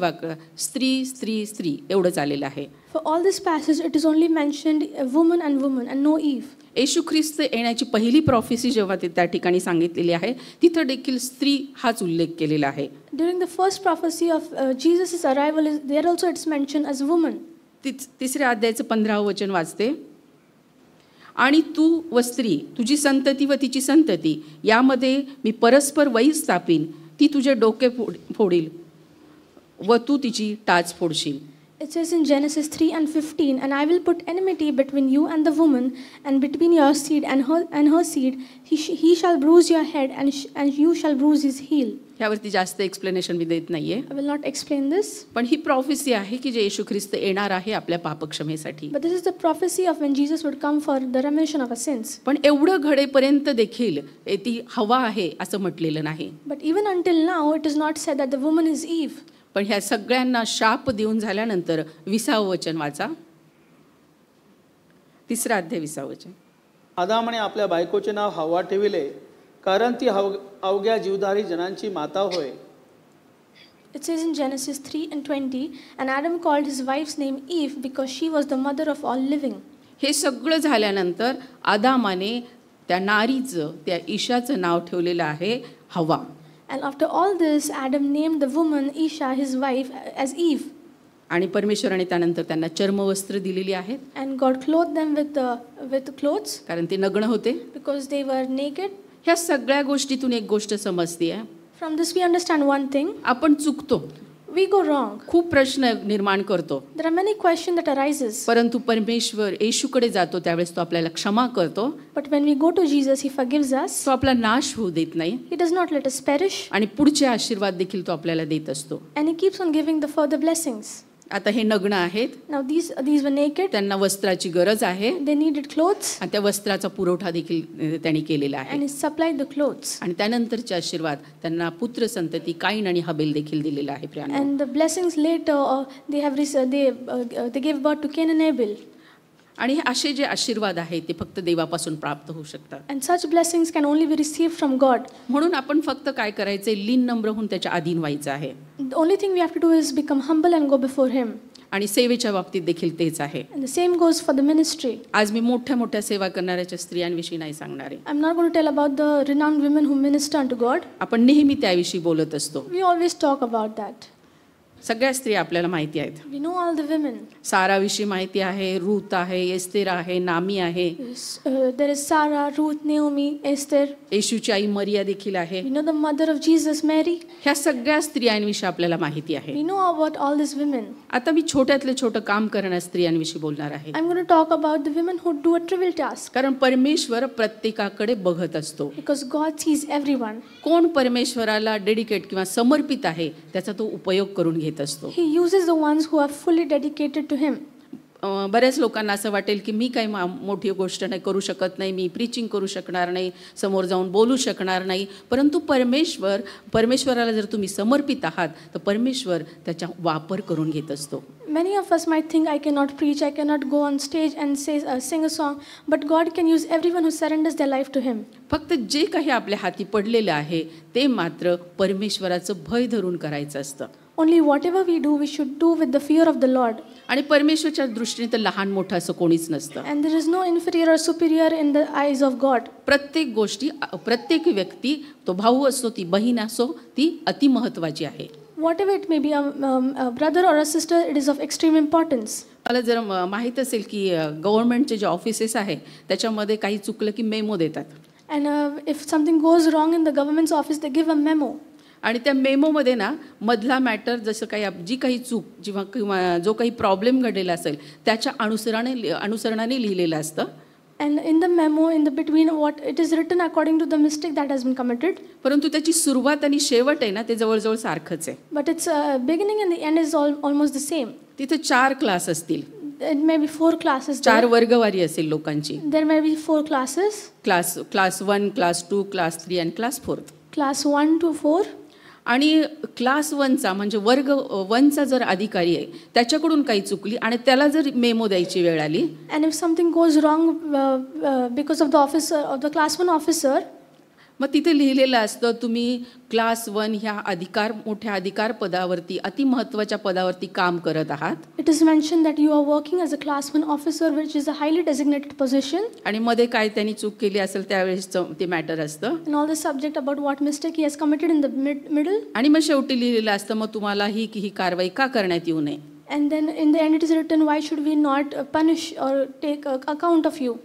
स्त्री स्त्री स्त्री एवढंच आलेलं आहे. For all this passage it is only mentioned a woman and no Eve. येशू ख्रिस्त येण्याची पहिली प्रॉफेसी जेव्हा ते त्या ठिकाणी सांगितलेली आहे, तिथं देखील स्त्री हाच उल्लेख केलेला आहे. During the first prophecy of Jesus' arrival, there also it's mentioned as woman. तिसऱ्या अध्यायाचं 15वं वचन वाचते. आणि तू व स्त्री, तुझी संतती व तिची संतती यामध्ये मी परस्पर वैर स्थापीन, ती तुझे डोके फोडील व तू तिची टाच फोडशील. It says in Genesis 3:15, and I will put enmity between you and the woman, and between your seed and her seed. He shall bruise your head, and you shall bruise his heel. यावरती जास्त explanation मी देत नाहीये. I will not explain this. पण ही प्रॉफेसी आहे की जे येशू ख्रिस्त येणार आहे आपल्या पापक्षमेसाठी. But this is the prophecy of when Jesus would come for the remission of our sins. पण एवढं घडेपर्यंत देखील ती हवा आहे असं म्हटलेलं नाही. But even until now, it is not said that the woman is Eve. पण ह्या सगळ्यांना शाप देऊन झाल्यानंतर 20वं वचन वाचा. 3 अध्याय 20वं वचन. आदामाने आपल्या बायकोचे नाव हव्वा ठेविले, कारण ती अवघ्या जीवधारी जनांची माता होय. It says in Genesis 3:20, and Adam called his wife's name Eve because she was the mother of all living. हे सगळं झाल्यानंतर आदामाने त्या नारीचं, त्या ईशाचं नाव ठेवलेलं आहे हवा. And after all this, Adam named the woman Isha, his wife, as Eve. आणि परमेश्वराने त्यानंतर त्यांना चर्मवस्त्र दिलेली आहेत. And God clothed them with clothes कारण ते नग्न होते. because they were naked. ह्या सगळ्या गोष्टीतून एक गोष्ट समजते आहे. From this we understand one thing. आपण चुकतो, We go wrong. खूप प्रश्न निर्माण करतो. There are many questions that arises. परंतु परमेश्वर येशूकडे जातो त्यावेळेस तो आपल्याला क्षमा करतो. But when we go to Jesus, he forgives us. तो आपला नाश होऊ देत नाही. He does not let us perish. आणि पुढचे आशीर्वाद देखील तो आपल्याला देत असतो. And he keeps on giving the further blessings. आता हे नग्न आहेत. Now these were naked. त्यांना वस्त्राची गरज आहे. They needed clothes. आणि त्या वस्त्राचा पुरवठा देखील त्यांनी केलेला आहे. And he supplied the clothes. आणि त्यानंतरचे आशीर्वाद त्यांना पुत्र संतती काईन आणि हबेल देखील दिलेला आहे. प्रियांनो, And the blessings later they gave birth to Cain and Abel. आणि हे असे जे आशीर्वाद आहेत ते फक्त देवापासून प्राप्त होऊ शकतात. And such blessings can only be received from God. म्हणून आपण फक्त काय करायचंय, लीन नम्र होऊन त्याच्या अधीन व्हायचं आहे. The only thing we have to do is become humble and go before him. आणि सेवेच्या बाबतीत देखील तेच आहे. And the same goes for the ministry. आज मी मोठ्या मोठ्या सेवा करणाऱ्या स्त्रियांविषयी नाही सांगणार आहे. I'm not going to tell about the renowned women who minister unto God. आपण नेहमी त्याविषयी बोलत असतो. We always talk about that. सगळ्या स्त्रिया आपल्याला माहिती आहेत. We know all the women. साराविषयी माहिती आहे, रूत आहे, एस्तेर आहे, नामी आहे. There is Sarah, Ruth, Naomi, Esther. येशूची आई मरिया देखील आहे. We know the mother of Jesus, Mary. ह्या सगळ्या स्त्रियांविषयी आपल्याला माहिती आहे. We know about all these women. आता मी छोट्यातले छोटं काम करणाऱ्या स्त्रियांविषयी बोलणार आहे. I'm going to talk about the women who do a trivial task. कारण परमेश्वर प्रत्येकाकडे बघत असतो. Because God sees everyone. कोण परमेश्वराला डेडिकेट किंवा समर्पित आहे त्याचा तो उपयोग करून घेत असतो. He uses the ones who are fully dedicated to him. बऱ्याच लोकांना असं वाटेल की मी काही मोठी गोष्ट नाही करू शकत नाही, मी प्रीचिंग करू शकणार नाही, समोर जाऊन बोलू शकणार नाही. परंतु परमेश्वराला जर तुम्ही समर्पित आहात तर परमेश्वर त्याचा वापर करून घेत असतो. Many of us might think, I cannot preach, I cannot go on stage and sing a song, but God can use everyone who surrenders their life to Him. फक्त जे काही आपल्या हाती पडलेलं आहे ते मात्र परमेश्वराचं भय धरून करायचं असतं. Only whatever we do, we should do with the fear of the Lord. आणि परमेश्वरच्या दृष्टीने तर लहान मोठं असं कोणीच नसतं. And there is no inferior or superior in the eyes of God. प्रत्येक गोष्टी, प्रत्येक व्यक्ती, तो भाऊ असो, ती बहीण असो, ती अति महत्त्वाची आहे. Whatever it may be, a brother or a sister, it is of extreme importance. मला जर माहीत असेल की गव्हर्नमेंटचे जे ऑफिसेस आहे त्याच्यामध्ये काही चुकलं की मेमो देतात. And if something goes wrong in the government's office, they give a memo. आणि त्या मेमोमध्ये ना मधला मॅटर, जसं काही जी काही चूक किंवा जो काही प्रॉब्लेम घडलेला असेल त्याच्या अनुसरणाने लिहिलेलं असतं. And in the memo, in the between, what it is written according to the mistake that has been committed. परंतु त्याची सुरुवात आणि शेवट आहे ना ते जवळजवळ सारखंच आहे. But its beginning and the end is almost the same. तिथे 4 क्लास असतील. It may be 4 classes. 4 वर्गवारी असेल लोकांची. There may be 4 classes. Class 1, class 2, class 3 आणि क्लास 4. Class 1 to 4. आणि क्लास 1चा म्हणजे वर्ग 1चा जर अधिकारी आहे त्याच्याकडून काही चुकली आणि त्याला जर मेमो द्यायची वेळ आली, And if something goes wrong because of the officer or the class 1 officer, मग तिथे लिहिलेलं असतं तुम्ही क्लास 1 ह्या मोठ्या अधिकार पदावरती, अति महत्त्वाच्या पदावरती काम करत आहात. it is mentioned that you are working as a class 1 officer, which is a highly designated position. आणि मध्ये काय त्यांनी चूक केली असेल त्यावेळेस ते मॅटर असतं. And all the subject about what mistake he has committed in the middle. आणि मग शेवटी लिहिलेलं असतं मग तुम्हाला ही कारवाई का करण्यात येऊ नये. And then in the end it is written, why should we not punish or take account of you?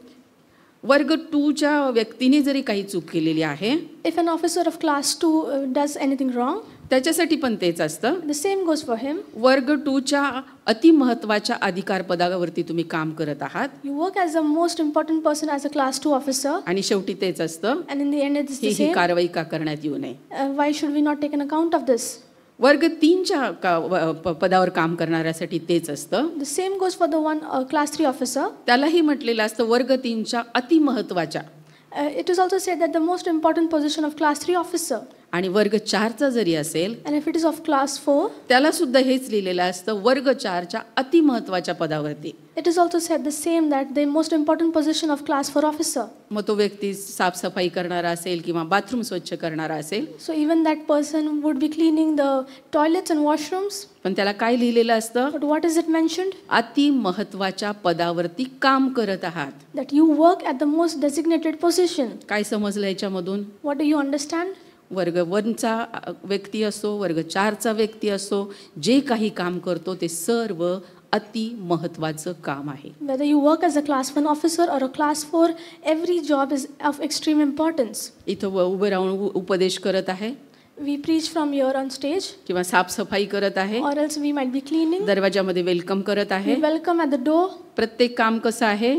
वर्ग 2च्या व्यक्तीने जरी काही चूक केलेली आहे, If an officer of class 2 does anything wrong, त्याच्यासाठी पण तेच असतं. the same goes for him. वर्ग 2च्या अति महत्त्वाच्या अधिकार पदावरती तुम्ही काम करत आहात. You work as the most important person as a class 2 officer. आणि शेवटी तेच असतं, And in the end it is the he same. कारवाई का करण्यात येऊ नये. Why should we not take an account of this? वर्ग 3च्या पदावर काम करणाऱ्यासाठी तेच असतं. The same goes for the class 3 officer. त्यालाही म्हटलेलं असतं वर्ग 3च्या अति महत्त्वाच्या. It is also said that the most important position of class 3 officer. आणि वर्ग 4चा जरी असेल And if it is of class 4, त्याला सुद्धा हेच लिहिलेलं असतं वर्ग 4च्या अति महत्त्वाच्या पदावरती. it is also said the same, that the most important position of class 4 officer. मग तो व्यक्ती साफसफाई करणारा असेल किंवा बाथरूम स्वच्छ करणारा असेल, So even that person would be cleaning the toilets and washrooms. पण त्याला काय लिहिलेलं असतं, But what is it mentioned? अति महत्त्वाच्या पदावरती काम करत आहात. That you work at the most designated position. काय समजलं याच्यामधून? What do you understand? वर्ग 1चा व्यक्ती असो, वर्ग 4चा व्यक्ती असो, जे काही काम करतो ते सर्व अति महत्त्वाचं काम आहे. Whether you work as a class 1 officer or a class 4, every job is of extreme importance. इथं उभं राहून उपदेश करत आहे, We preach from here on stage, किंवा साफसफाई करत आहे, or else we might be cleaning. दरवाजामध्ये वेलकम करत आहे. We welcome at the door. प्रत्येक काम कसं आहे?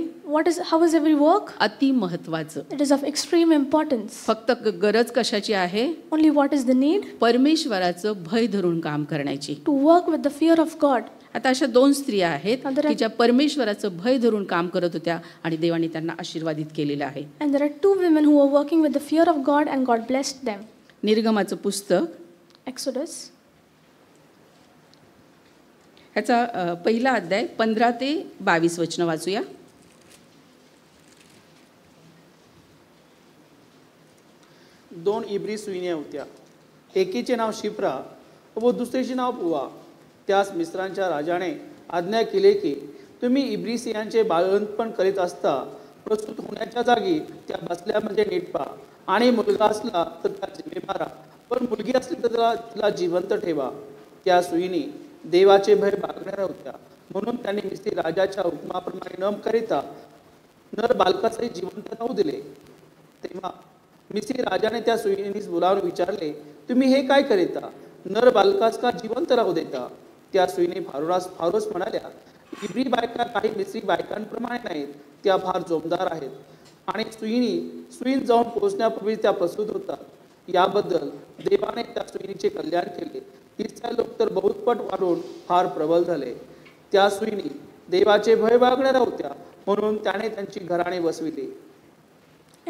How is every work? अति महत्त्वाचं. It is of extreme importance. फक्त गरज कशाची आहे? Only what is the need? परमेश्वराचं भय धरून काम करण्याची. To work with the fear of God. आता अशा 2 स्त्रिया आहेत की ज्या परमेश्वराचं भय धरून काम करत होत्या आणि देवाने त्यांना आशीर्वादित केलेलं आहे. And there are 2 women who were working with the fear of God, and God blessed them. निर्गमाचं पुस्तक Exodus. ह्याचा पहिला अध्याय 15 ते 22 वचनं वाचूया. दोन इब्री सुईण्या होत्या. एकीचे नाव शिप्रा व दुसरीचे नाव पुवा. त्यास मिस्रांच्या राजाने आज्ञा केली की तुम्ही इब्रिसियांचे बाळंतपण करीत असता प्रस्तुत होण्याच्या जागी त्या बसल्या म्हणजे नीट पहा, आणि मुलगा असला तर त्या जिवे मारा, पण मुलगी असली तर तिला जिवंत ठेवा. त्या सुईणी देवाचे भय बाळगणाऱ्या होत्या, म्हणून त्यांनी मिस्री राजाच्या हुकुमाप्रमाणे न करिता नर बालकाचंही जिवंत राहू दिले. तेव्हा मिस्री राजाने त्या सुईणीस बोलावून विचारले, तुम्ही हे काय करिता? नर बालकाच का जिवंत राहू देता? त्या सुईणी फारोस म्हणाल्या, इब्री बायका काही मिस्री बायकांप्रमाणे नाहीत, त्या फार जोमदार आहेत, आणि सुईण जाऊन पोहोचण्यापूर्वी त्या प्रसूत होतात. याबद्दल देवाने त्या सुईणीचे कल्याण केले. तिसरे लोक तर बहुतपट वाढून फार प्रबल झाले. त्या सुईणी देवाचे भय बाळगणाऱ्या होत्या, म्हणून त्याने त्यांची घराणे बसविली.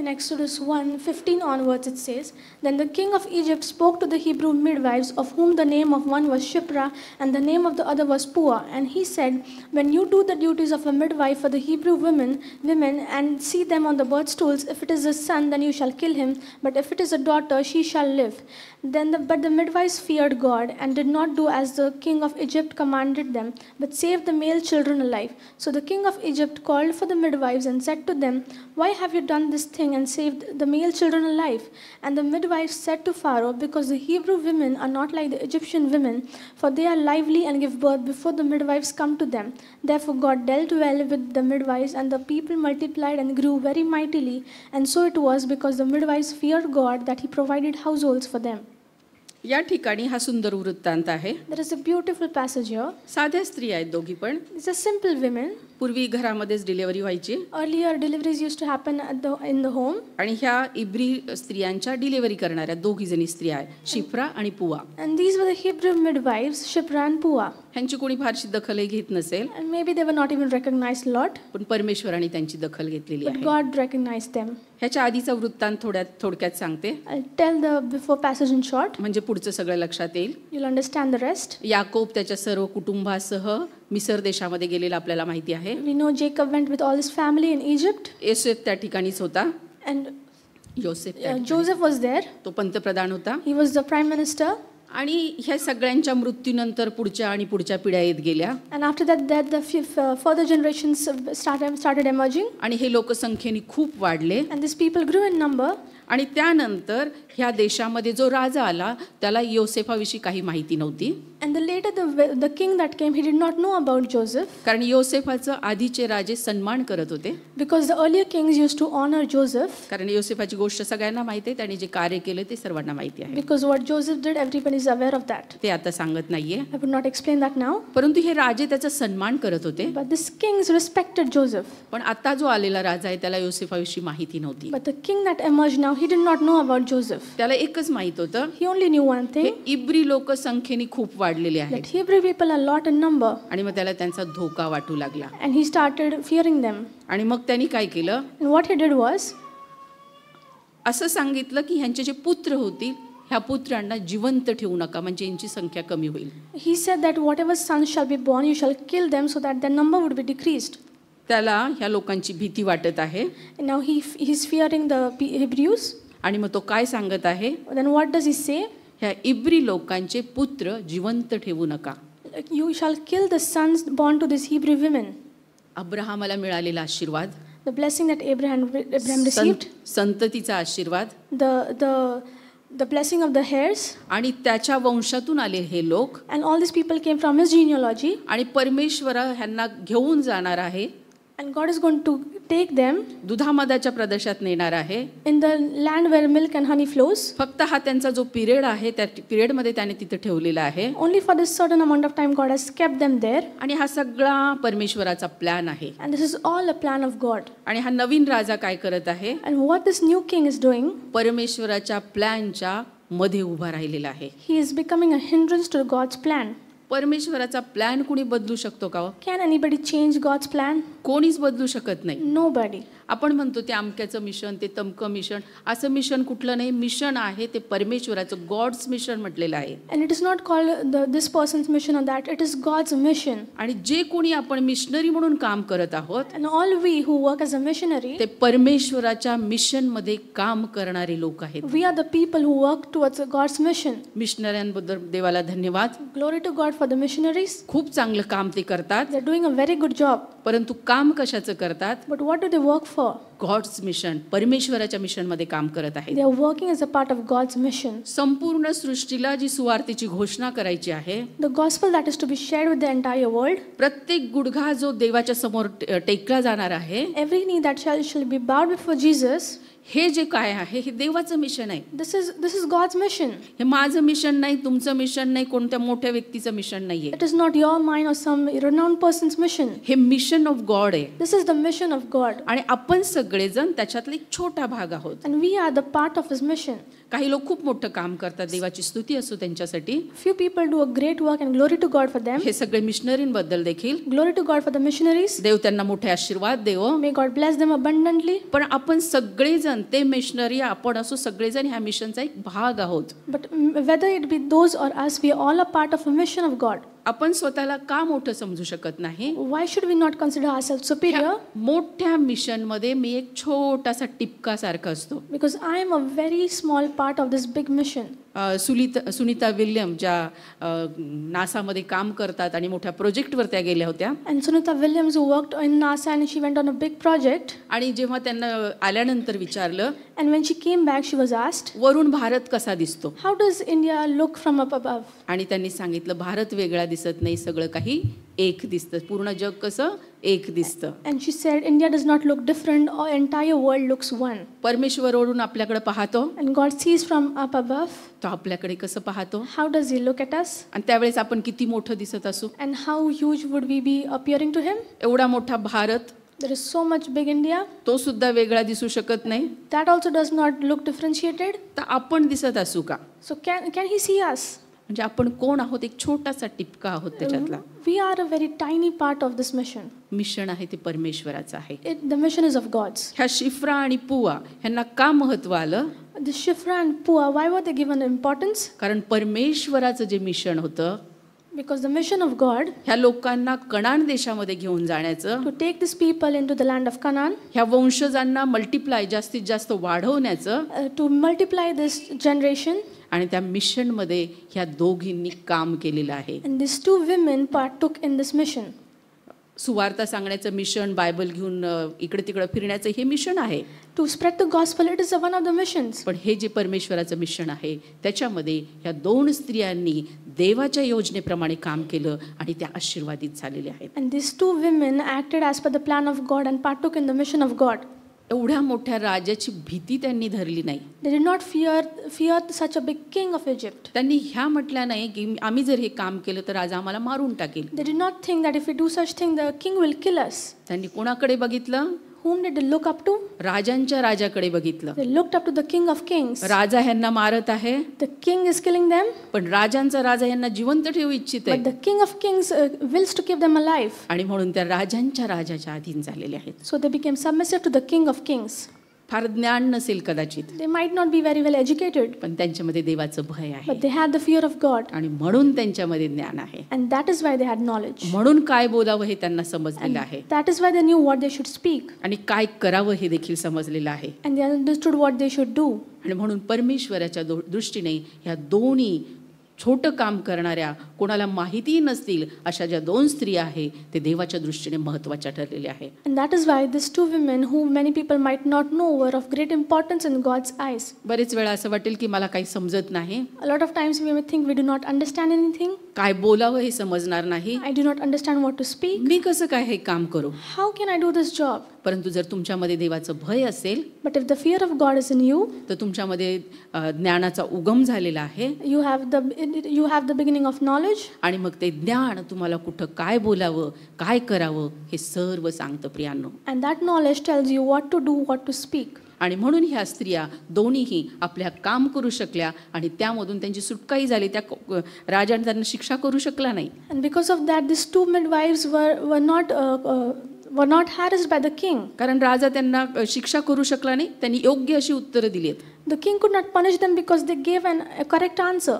In Exodus 1:15 onwards it says, Then the king of Egypt spoke to the Hebrew midwives, of whom the name of one was Shipra and the name of the other was Pua. And he said, When you do the duties of a midwife for the Hebrew women, and see them on the birth stools, if it is a son, then you shall kill him, but if it is a daughter, she shall live. But the midwives feared God and did not do as the king of Egypt commanded them, but saved the male children alive. So the king of Egypt called for the midwives and said to them, Why have you done this thing and saved the male children alive? And the midwives said to Pharaoh, Because the Hebrew women are not like the Egyptian women, for they are lively and give birth before the midwives come to them. Therefore God dealt well with the midwives, and the people multiplied and grew very mightily. And so it was, because the midwives feared God, that he provided households for them. या ठिकाणी हा सुंदर वृत्तांत आहे. There is a beautiful passage here. साध्या स्त्री आहेत दोघी पण. These are simple women. पूर्वी घरामध्येच डिलिव्हरी व्हायची. Earlier deliveries used to happen in the home. आणि ह्या इब्री स्त्रियांच्या डिलिव्हरी करणाऱ्या दोघी जणी स्त्रिया आहेत, शिप्रा आणि पुआ. And these were the Hebrew midwives, Shipra and Pua. ह्यांची कोणी फारशी दखलही घेत नसेल. And maybe they were not even recognized a lot. पण परमेश्वराने त्यांची दखल घेतलेली But आहे. God recognized them. ह्याच्या आधीचा वृत्तांत थोडक्यात सांगते, I'll tell the before passage in short. म्हणजे पुढचं सगळं लक्षात येईल. You'll understand the rest. Yakob त्याच्या सर्व कुटुंबासह मिसर देशामध्ये गेलेला आपल्याला माहिती आहे. We know Jacob went with all his family in Egypt. योसेफ त्या ठिकाणीच होता. And योसेफ त्या ठिकाणी. Joseph was there. तो पंतप्रधान होता. He was the prime minister. आणि ह्या सगळ्यांच्या मृत्यूनंतर पुढच्या पिढ्या येत गेल्या. And after that the further generations started emerging. आणि हे लोकसंख्येने खूप वाढले. And these people grew in number. आणि त्यानंतर ह्या देशामध्ये जो राजा आला त्याला योसेफाविषयी काही माहिती नव्हती. And later the king that came, he did not know about Joseph. कारण योसेफाचं आधीचे राजे सन्मान करत होते. Because the earlier kings used to honor Joseph. कारण योसेफाची गोष्ट सगळ्यांना माहिती आहे, त्याने जे कार्य केले ते सर्वांना माहिती आहे. Because what Joseph did, everybody is aware of that. ते आता सांगत नाहीये. I would not explain that now. परंतु हे राजे त्याचा सन्मान करत होते. But these kings respected Joseph. पण आता जो आलेला राजा आहे त्याला योसेफाविषयी माहिती नव्हती. But the king that emerged now, he did not know about Joseph. त्याला एकच माहित होतं, He only knew one हे thing, इब्री लोकसंख्येने खूप वाढलेले आहेत. that Hebrew people are a lot in number. आणि मग त्याला त्यांचा धोका वाटू लागला. And he started fearing them. आणि मग त्यांनी काय केलं, And what he did was, असं सांगितलं की ह्यांचे जे पुत्र होतील ह्या पुत्रांना जिवंत ठेवू नका, म्हणजे यांची संख्या कमी होईल. he said that whatever sons shall be born, you shall kill them so that their number would be decreased. त्याला ह्या लोकांची भीती वाटत आहे. And now he's fearing the Hebrews. आणि मग तो काय सांगत आहे, Then what does he say? ह्या इब्री लोकांचे पुत्र जिवंत ठेवू नका. You shall kill the sons born to these Hebrew women. अब्राहामाला मिळालेला आशीर्वाद, The blessing that Abraham received, संततीचा आशीर्वाद, the blessing of the heirs, आणि त्याच्या वंशातून आले हे लोक, and all these people came from his genealogy. आणि परमेश्वर ह्यांना घेऊन जाणार आहे, And God is going to take them दुधामदाच्या प्रदेशात नेणार आहे. in the land where milk and honey flows. फक्त हा त्यांचा जो पिरियड आहे त्या पिरियडमध्ये त्याने तिथे ठेवलेला आहे. Only for this certain amount of time God has kept them there. आणि हा सगळा परमेश्वराचा प्लॅन आहे. And this is all a plan of God. आणि हा नवीन राजा काय करत आहे, And what this new king is doing, परमेश्वराच्या प्लॅनच्या मध्ये उभा राहिलेला आहे. he is becoming a hindrance to God's plan. परमेश्वराचा प्लॅन कोणी बदलू शकतो का? Can anybody change God's plan? कोणीच बदलू शकत नाही. Nobody. आपण म्हणतो ते अमक्याचं मिशन, ते तमकं मिशन, असं मिशन कुठलं नाही. मिशन आहे ते परमेश्वराचं, गॉड्स मिशन म्हटलेलं आहे. And it is not called this person's mission or that. It is God's mission. आणि जे कोणी आपण मिशनरी म्हणून काम करत आहोत, And all we who work as a missionary, ते परमेश्वराच्या मिशन मध्ये काम करणारे लोक आहेत. we are the people who work towards God's mission. मिशनऱ्यांबद्दल देवाला धन्यवाद. Glory to God for the missionaries. खूप चांगलं काम ते करतात. They're doing a very good job. परंतु काम कशाचं करतात? But what do they work for? God's mission, परमेश्वराच्या मिशन मध्ये काम करत आहेत. They are working as a part of God's mission. संपूर्ण सृष्टीला जी सुवार्तेची घोषणा करायची आहे, The gospel that is to be shared with the entire world. प्रत्येक गुडघा जो देवाच्या समोर टेकला जाणार आहे, Every knee that shall be bowed before Jesus. हे जे काय आहे हे देवाचं मिशन आहे. This is God's mission. हे माझं मिशन नाही, तुमचं मिशन नाही, कोणत्या मोठ्या व्यक्तीचं मिशन नाहीये. It is not your mine or some renowned person's mission. हे मिशन ऑफ गॉड आहे. This is the mission of God. आणि आपण सगळेजण त्याच्यातला एक छोटा भाग आहोत. And we are the part of his mission. काही लोक खूप मोठं काम करतात, देवाची स्तुती असो त्यांच्यासाठी. Few people do a great work and glory to God for them. हे सगळे मिशनरींबद्दल देखील Glory to God for the missionaries. देव त्यांना मोठे आशीर्वाद देवो. May God bless them abundantly. पण आपण सगळेजण ते मिशनरी आपण असो सगळेजण ह्या मिशनचा एक भाग आहोत. But whether it be those or us, we are all a part of a mission of God. आपण स्वतःला का मोठं समजू शकत नाही? Why should we not consider ourselves superior? मोठ्या मिशन मध्ये मी एक छोटासा टिपका सारखा असतो. Because I am a very small part of this big mission. Sunita William ज्या नासामध्ये काम करतात आणि मोठ्या प्रोजेक्टवर त्या गेल्या होत्या. And Sunita Williams, who worked in NASA and she went on a big project. आणि जेव्हा त्यांना आल्यानंतर विचारलं, And when she came back, she was asked, वरून भारत कसा दिसतो? how does India look from up above? आणि त्यांनी सांगितलं, भारत वेगळा दिसत नाही, सगळं काही एक दिसतं, पूर्ण जग कसं एक दिसतं. And she said, India does not look different, or entire world looks one. परमेश्वर वरून आपल्याकडे पाहतो, And God sees from up above. तो आपल्याकडे कसं पाहतो? How does he look at us? आणि त्यावेळेस आपण किती मोठं दिसत असू? And how huge would we be appearing to him? एवढा मोठा Bharat, There is so much big India. तो सुद्धा वेगळा दिसू शकत नाही. That also does not look differentiated. तर आपण दिसत असू का? So can he see us? म्हणजे आपण कोण आहोत? एक छोटासा टिपका आहोत त्याच्यातला. We are a very tiny part of this mission. Mission आहे ते परमेश्वराचं आहे. The mission is of God's. ह्या शिफ्रा आणि पुआ ह्यांना का महत्व आलं? The Shifra and Pua, why were they given importance? कारण परमेश्वराचं जे मिशन होतं, Because the mission of God ह्या लोकांना कनान देशामध्ये घेऊन जाण्याचं, to take these people into the land of Canaan, ह्या वंशजांना मल्टिप्लाय जास्तीत जास्त वाढवण्याचं, to multiply this generation. आणि त्या मिशनमध्ये ह्या दोघींनी काम केलेलं आहे. And these two women partook in this mission. सुवार्ता सांगण्याचं मिशन, बायबल घेऊन इकडे तिकडे फिरण्याचं हे मिशन आहे. To spread the gospel, it is one of the missions. पण हे जे परमेश्वराचं मिशन आहे त्याच्यामध्ये ह्या दोन स्त्रियांनी देवाच्या योजनेप्रमाणे काम केलं आणि त्या आशीर्वादित झालेल्या आहेत. And these two women acted as per the plan of God and partook in the mission of God. एवढ्या मोठ्या राजाची भीती त्यांनी धरली नाही. They did not fear such a big king of Egypt. त्यांनी ह्या म्हटल्या नाही की आम्ही जर हे काम केलं तर राजा आम्हाला मारून टाकेल. They did not think that if we do such thing, the king will kill us. त्यांनी कोणाकडे बघितलं? Whom did they look up to? राजांच्या राजाकडे बघितलं. They looked up to the king of kings. राजा ह्यांना मारत आहे, The king is killing them, पण राजांचा राजा ह्यांना जिवंत ठेवू इच्छित but आहे. the king of kings wills to keep them alive. आणि म्हणून त्या राजांच्या राजाच्या अधीन झालेले आहेत. So they became submissive to the king of kings. फार ज्ञान नसेल कदाचित, They might not be very well educated, पण त्यांच्यामध्ये देवाचं भय आहे but they had the fear of God. आणि म्हणून त्यांच्यामध्ये ज्ञान आहे. And that is why they had knowledge. म्हणून काय बोलावं हे त्यांना समजलेलं आहे That is why they knew what they should speak. आणि काय करावं हे देखील समजलेलं आहे. And they understood what they should do. आणि म्हणून परमेश्वराच्या दृष्टीने ह्या दोन्ही छोटं काम करणाऱ्या, कोणाला माहिती नसतील अशा ज्या दोन स्त्रिया आहेत ते देवाच्या दृष्टीने महत्त्वाच्या ठरलेल्या आहेत. And that is why these two women, who many people might not know, were of great importance in God's eyes. बरेच वेळा असं वाटेल की मला काही समजत नाही, A lot of times we may think we do not understand anything. काय बोलावं हे समजणार नाही, I do not understand what to speak. मी कसं काय हे काम करू. How can I do this job? परंतु जर तुमच्यामध्ये देवाचं भय असेल But if the fear of God is in you, तर तुमच्यामध्ये ज्ञानाचा उगम झालेला आहे. you have the beginning of knowledge. आणि मग ते ज्ञान तुम्हाला कुठं काय बोलावं, काय करावं हे सर्व सांगतं प्रियांनो. And that knowledge tells you what to do, what to speak. आणि म्हणून ह्या स्त्रिया दोन्हीही आपल्या काम करू शकल्या आणि त्यामधून त्यांची सुटकाही झाली. त्या राजाने त्यांना शिक्षा करू शकला नाही. And because of that, these two midwives were not harassed by the king. कारण राजा त्यांना शिक्षा करू शकला नाही, त्यांनी योग्य अशी उत्तरं दिली आहेत. The king could not punish them because they gave a correct answer.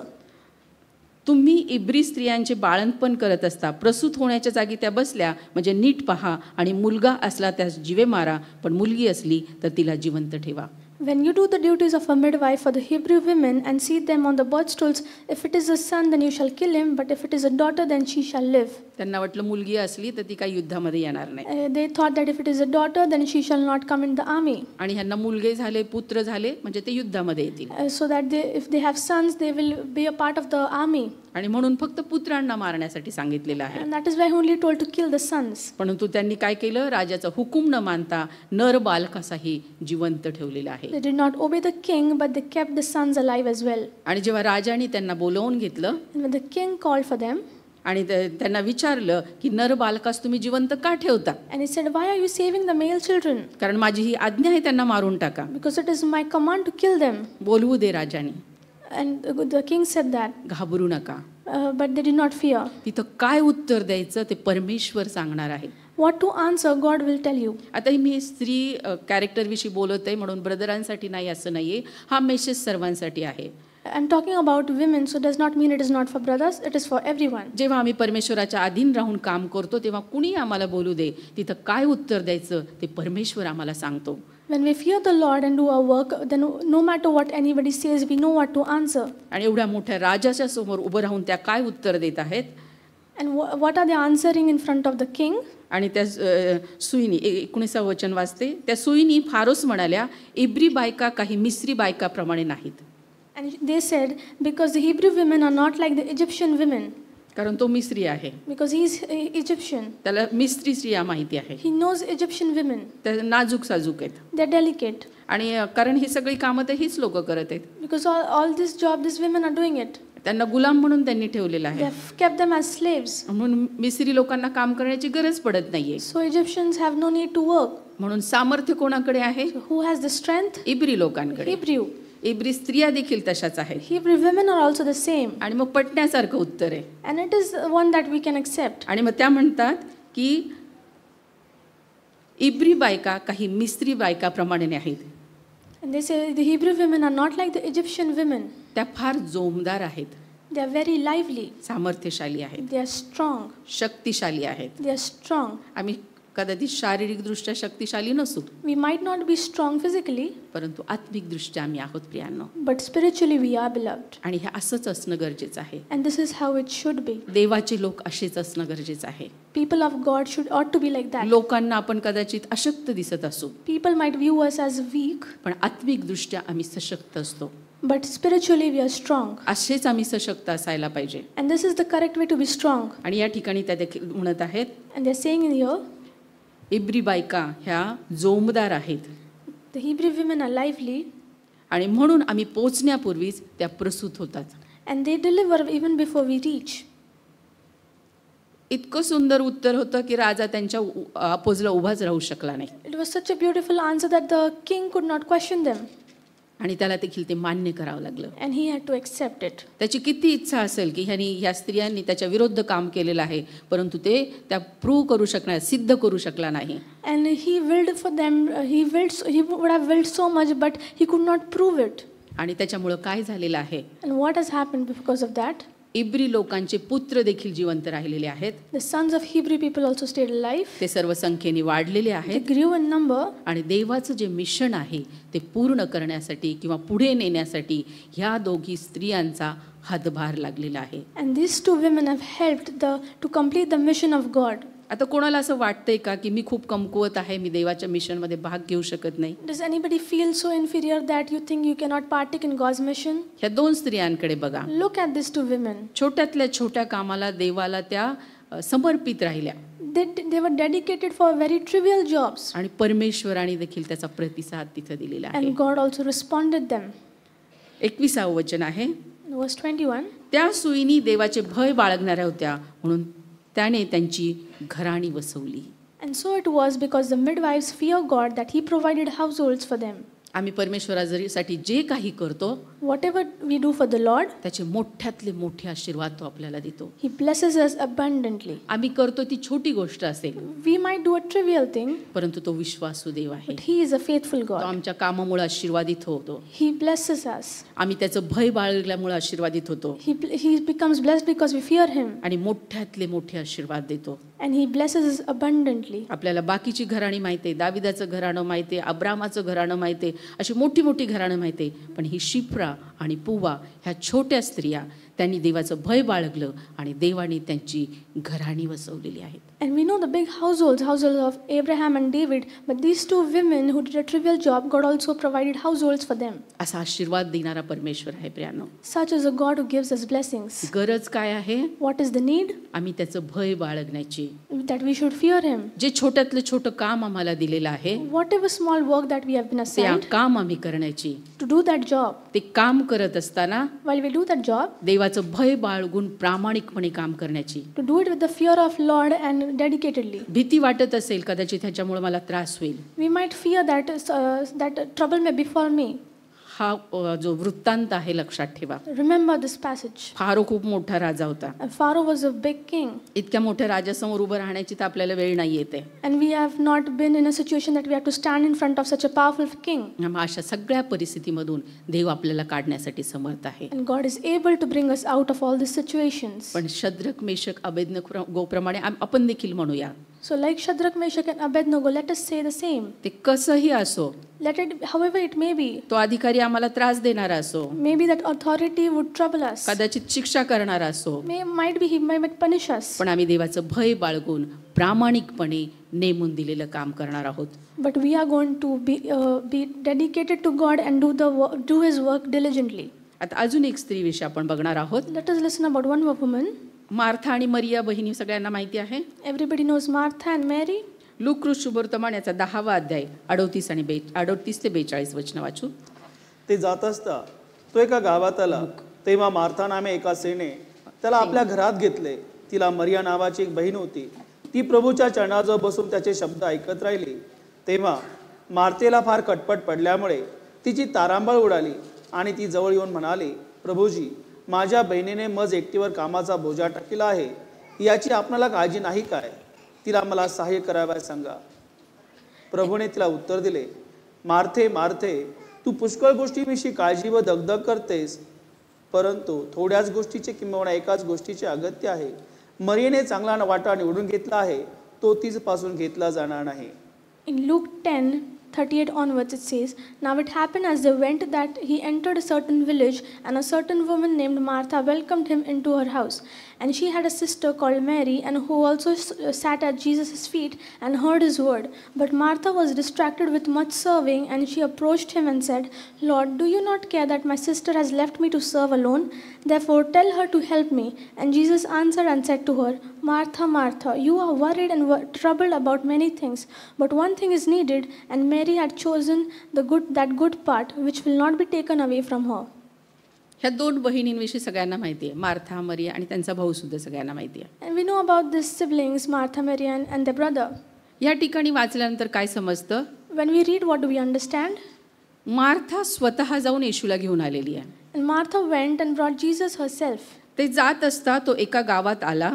तुम्ही इब्री स्त्रियांचे बाळंतपण करत असता, प्रसूत होण्याच्या जागी त्या बसल्या, म्हणजे नीट पहा, आणि मुलगा असला त्यास जीवे मारा, पण मुलगी असली तर तिला जिवंत ठेवा. When you do the duties of a midwife for the Hebrew women and seat them on the birth stools, if it is a son, then you shall kill him, but if it is a daughter, then she shall live. त्यांना वाटलं मुलगी असली तर ती काही युद्धामध्ये येणार नाही. They thought that if it is a daughter, then she shall not come in the army. आणि ह्यांना मुलगे झाले, पुत्र झाले, म्हणजे ते युद्धामध्ये येतील. So that if they have sons, they will be a part of the army. आणि म्हणून फक्त पुत्रांना मारण्यासाठी सांगितलेलं आहे. And that is why he only told to kill the sons. परंतु त्यांनी काय केलं? राजाचा हुकूम न मानता नर बालकासाही जिवंत ठेवलेला आहे. They did not obey the king, but they kept the sons alive as well. आणि जेव्हा राजाने त्यांना बोलावून घेतलं And when the king called for them, आणि त्यांना विचारलं की नर बालकास तुम्ही जिवंत का ठेवता? and he said, "Why are you saving the male children? कारण माझी ही आज्ञा आहे त्यांना मारून टाका. Because it is my command to kill them." बोलवू दे राजाने, And the king said that, घाबरू नका. but they did not fear. तिथं काय उत्तर द्यायचं ते परमेश्वर सांगणार आहे. What to answer, God will tell you. आता मी स्त्री कॅरेक्टरविषयी बोलत आहे म्हणून ब्रदरांसाठी नाही असं नाहीये. हा मेसेज सर्वांसाठी आहे. I'm talking about women, so does not mean it is not for brothers, it is for everyone. जेव्हा आम्ही परमेश्वराच्या अधीन राहून काम करतो तेव्हा कुणी आम्हाला बोलू दे, तिथं काय उत्तर द्यायचं ते परमेश्वर आम्हाला सांगतो. When we fear the Lord and do our work, then no matter what anybody says, we know what to answer. आणि एवढ्या मोठ्या राजाच्या समोर उभं राहून त्या काय उत्तर देत आहेत? And what are they answering in front of the king? आणि त्या सुईनी 19 वचन वाचते. त्या सुईनी फारोस म्हणाल्या, इब्री बायका काही मिस्री बायकाप्रमाणे नाहीत. And they said, because the Hebrew women are not like the Egyptian women. कारण तो मिस्री आहे, Because he is Egyptian. त्याला मिस्री स्त्रिया माहिती आहे. He knows Egyptian women. त्या नाजूक साजूक आहेत. They're delicate. आणि कारण ही सगळी कामं तर हीच लोक करत आहेत. Because all this job, these women are doing it. त्यांना गुलाम म्हणून त्यांनी ठेवलेलं They आहे. have kept them as slaves. म्हणून मिस्री लोकांना काम करण्याची गरज पडत नाहीये. So Egyptians have no need to work. म्हणून सामर्थ्य कोणाकडे आहे? Who has the strength? इब्री लोकांकडे. Hebrew. इब्री स्त्रिया देखील तशाच आहेत. Hebrew women are also the same. आणि मग पटण्यासारखं उत्तर आहे. And it is one that we can accept. आणि मग त्या म्हणतात की इब्री बायका काही मिस्री बायकाप्रमाणे आहेत. And they say the Hebrew women are not like the Egyptian women. त्या फार जोमदार आहेत, They are very lively. सामर्थ्यशाली आहेत, They are strong. शक्तिशाली आहेत. They are strong. आम्ही कदाचित शारीरिकदृष्ट्या शक्तिशाली नसू, We might not be strong physically, परंतु आत्मिकदृष्ट्या आम्ही आहोत प्रियांनो. but spiritually we are beloved. आणि हे असंच असणं गरजेचं आहे. And this is how it should be. देवाचे लोक असेच असणं गरजेचं आहे. People of God ought to be like that. लोकांना आपण कदाचित अशक्त दिसत असू, People might view us as weak, पण आत्मिकदृष्ट्या आम्ही सशक्त असतो. but spiritually we are strong. असेच आम्ही सशक्त असायला पाहिजे. And this is the correct way to be strong. आणि या ठिकाणी त्या देखील म्हणत आहेत, And they're saying in here, इब्री बायका ह्या जोमदार आहेत the Hebrew women are lively, आणि म्हणून आम्ही पोचण्यापूर्वीच त्या प्रसूत होतात. and they deliver even before we reach. इतकं सुंदर उत्तर होतं की राजा त्यांच्या अपोजला उभाच राहू शकला नाही. It was such a beautiful answer that the king could not question them, आणि त्याला देखील ते मान्य करावं लागलं. and he had to accept it. त्याची किती इच्छा असेल की ह्या स्त्रियांनी त्याच्या विरुद्ध काम केलेलं आहे, परंतु ते त्या प्रूव्ह करू शकणार, सिद्ध करू शकला नाही. And he willed for them, he would have willed so much, but he could not prove it. आणि त्याच्यामुळं काय झालेलं आहे? And what has happened because of that? इब्री लोकांचे पुत्र देखील जिवंत राहिलेले आहेत. The sons of Hebrew people also stayed alive. ते सर्व संख्येने वाढलेले They आहेत. grew in number. आणि देवाचं जे मिशन आहे ते पूर्ण करण्यासाठी किंवा पुढे नेण्यासाठी ह्या दोघी स्त्रियांचा हातभार लागलेला आहे. And these two women have helped to complete the mission of God. आता कोणाला असं वाटतंय का की मी खूप कमकुवत आहे, मी देवाच्या मिशनमध्ये भाग घेऊ शकत नाही? Does anybody feel so inferior that you think you cannot partake in God's mission? ह्या दोन स्त्रियांकडे बघा. Look at these two women. छोट्यातल्या छोट्या कामाला देवाला त्या समर्पित राहिल्या. They were dedicated for very trivial jobs. आणि परमेश्वराने देखील त्याचा प्रतिसाद तिथं दिलेला आहे. And God also responded them. 21 वचन आहे, Verse 21. त्या सुईनी देवाचे भय बाळगणाऱ्या होत्या म्हणून त्याने त्यांची घराणी वसवली. And so it was because the midwives fear God that he provided households for them. आम्ही परमेश्वरासाठी जे काही करतो Whatever we do for the Lord, त्याचे मोठ्यातले मोठे आशीर्वाद तो आपल्याला देतो. he blesses us abundantly. आम्ही करतो ती छोटी गोष्ट असेल, We might do a trivial thing, परंतु तो विश्वासू देव आहे. but he is a faithful तो God. आमच्या कामामुळे आशीर्वादित होतो. He blesses us. आम्ही त्याचं भय बाळगल्यामुळे आशीर्वादित होतो He becomes blessed because we fear him, आणि मोठ्यातले मोठे आशीर्वाद देतो. and he blesses us abundantly. आपल्याला बाकीची घराणी माहिती आहे, दाविदाचं घराणं माहिती आहे, अब्रामाचं घराणं माहिती आहे, अशी मोठी मोठी घराणं माहिती आहे, पण ही शिप्रा आणि पुवा ह्या छोट्या स्त्रिया त्यांनी देवाचं भय बाळगलं आणि देवाने त्यांची घराणी वसवलेली आहेत. And we know the big households of Abraham and David, but these two women who did a trivial job, God also provided households for them. असा आशीर्वाद देणारा परमेश्वर आहे प्रियांनो. Such is a God who gives us blessings. गरज काय आहे? What is the need? आम्ही त्याचं भय बाळगण्याची. That we should fear him. जे छोट्यातलं छोटं काम आम्हाला दिलेलं आहे Whatever small work that we have been ते assigned, काम आम्ही करण्याची. to do that job. ते काम करत असताना While we do that job, देवाचं भय बाळगून प्रामाणिकपणे काम करण्याची. to do it with the fear of Lord and dedicatedly. भीती वाटत असेल कदाचित ह्याच्यामुळे मला त्रास होईल. We might fear that trouble may befall me. हा जो वृत्तांत आहे लक्षात ठेवा. Remember this passage. फारो खूप मोठा राजा होता. And Pharaoh was a big king. इतक्या मोठ्या राजासमोर उभं राहण्याची तर आपल्याला वेळ नाही येते. And we have not been in a situation that we have to stand in front of such a powerful king. मग अशा सगळ्या परिस्थितीमधून देव आपल्याला काढण्यासाठी समर्थ आहे. And God is able to bring us out of all these situations. पण Shadrach मेषक अबेदnego प्रमाणे आपण देखील म्हणूया. So like Shadrach, Meshach and Abednego, let us say the same. ते कसंही असो, Let it, however it may be, तो अधिकारी आम्हाला त्रास देणारा असो, maybe that authority would trouble us. कदाचित शिक्षा करणारा असो, Might be he might punish us. पण आम्ही देवाचं भय बाळगून प्रामाणिकपणे नेमून दिलेलं काम करणार आहोत. But we are going to be dedicated to God and do His work diligently. आता अजून एक स्त्रीविषयी आपण बघणार आहोत. Let us listen about one woman. Martha आणि मरिया बहिणी सगळ्यांना माहिती आहे. Everybody knows Martha and Mary. Luke शुभवर्तमान याचा 10वा अध्याय 38 ते 42 वचन वाचू. ते जात असता तो एका गावात आला. तेव्हा मार्था नामे एका स्त्रीने त्याला आपल्या घरात घेतले. तिला मरिया नावाची एक बहीण होती. ती प्रभूच्या चरणाजवळ बसून त्याचे शब्द ऐकत राहिली. तेव्हा मार्थेला फार कटपट पडल्यामुळे तिची तारांबळ उडाली आणि ती जवळ येऊन म्हणाली, प्रभूजी, माझ्या बहिणीने मज एकटीवर कामाचा बोजा टाकला आहे. याची आपणाला काळजी नाही काय? तिला मला सहाय्य करावयास सांगा. प्रभूने तिला उत्तर दिले, मार्थे मार्थे, तू पुष्कळ गोष्टीविषयी काळजी व दगदग करतेस, परंतु थोड्याच गोष्टीचे किंवा एकाच गोष्टीचे अगत्य आहे. मरियेने चांगला वाटा निवडून घेतला आहे, तो तिच्यापासून घेतला जाणार नाही. In Luke 10:38 onwards it says, Now it happened as they went that he entered a certain village, and a certain woman named Martha welcomed him into her house. And she had a sister called Mary, and who also sat at Jesus' feet and heard his word. But Martha was distracted with much serving, and she approached him and said, Lord, do you not care that my sister has left me to serve alone? Therefore tell her to help me. And Jesus answered and said to her, Martha, Martha, you are worried and troubled about many things, but one thing is needed, and Mary had chosen that good part which will not be taken away from her. ह्या दोन बहिणींविषयी सगळ्यांना माहिती आहे. Martha, मरिया आणि त्यांचा भाऊ सुद्धा सगळ्यांना माहिती आहे. And we know about these siblings, Martha, Mary, and their brother. या ठिकाणी वाचल्यानंतर काय समजतं? When we read, what do we understand? Martha स्वतः जाऊन येशूला घेऊन आलेली आहे. And Martha went and brought Jesus herself. ते जात असता तो एका गावात आला.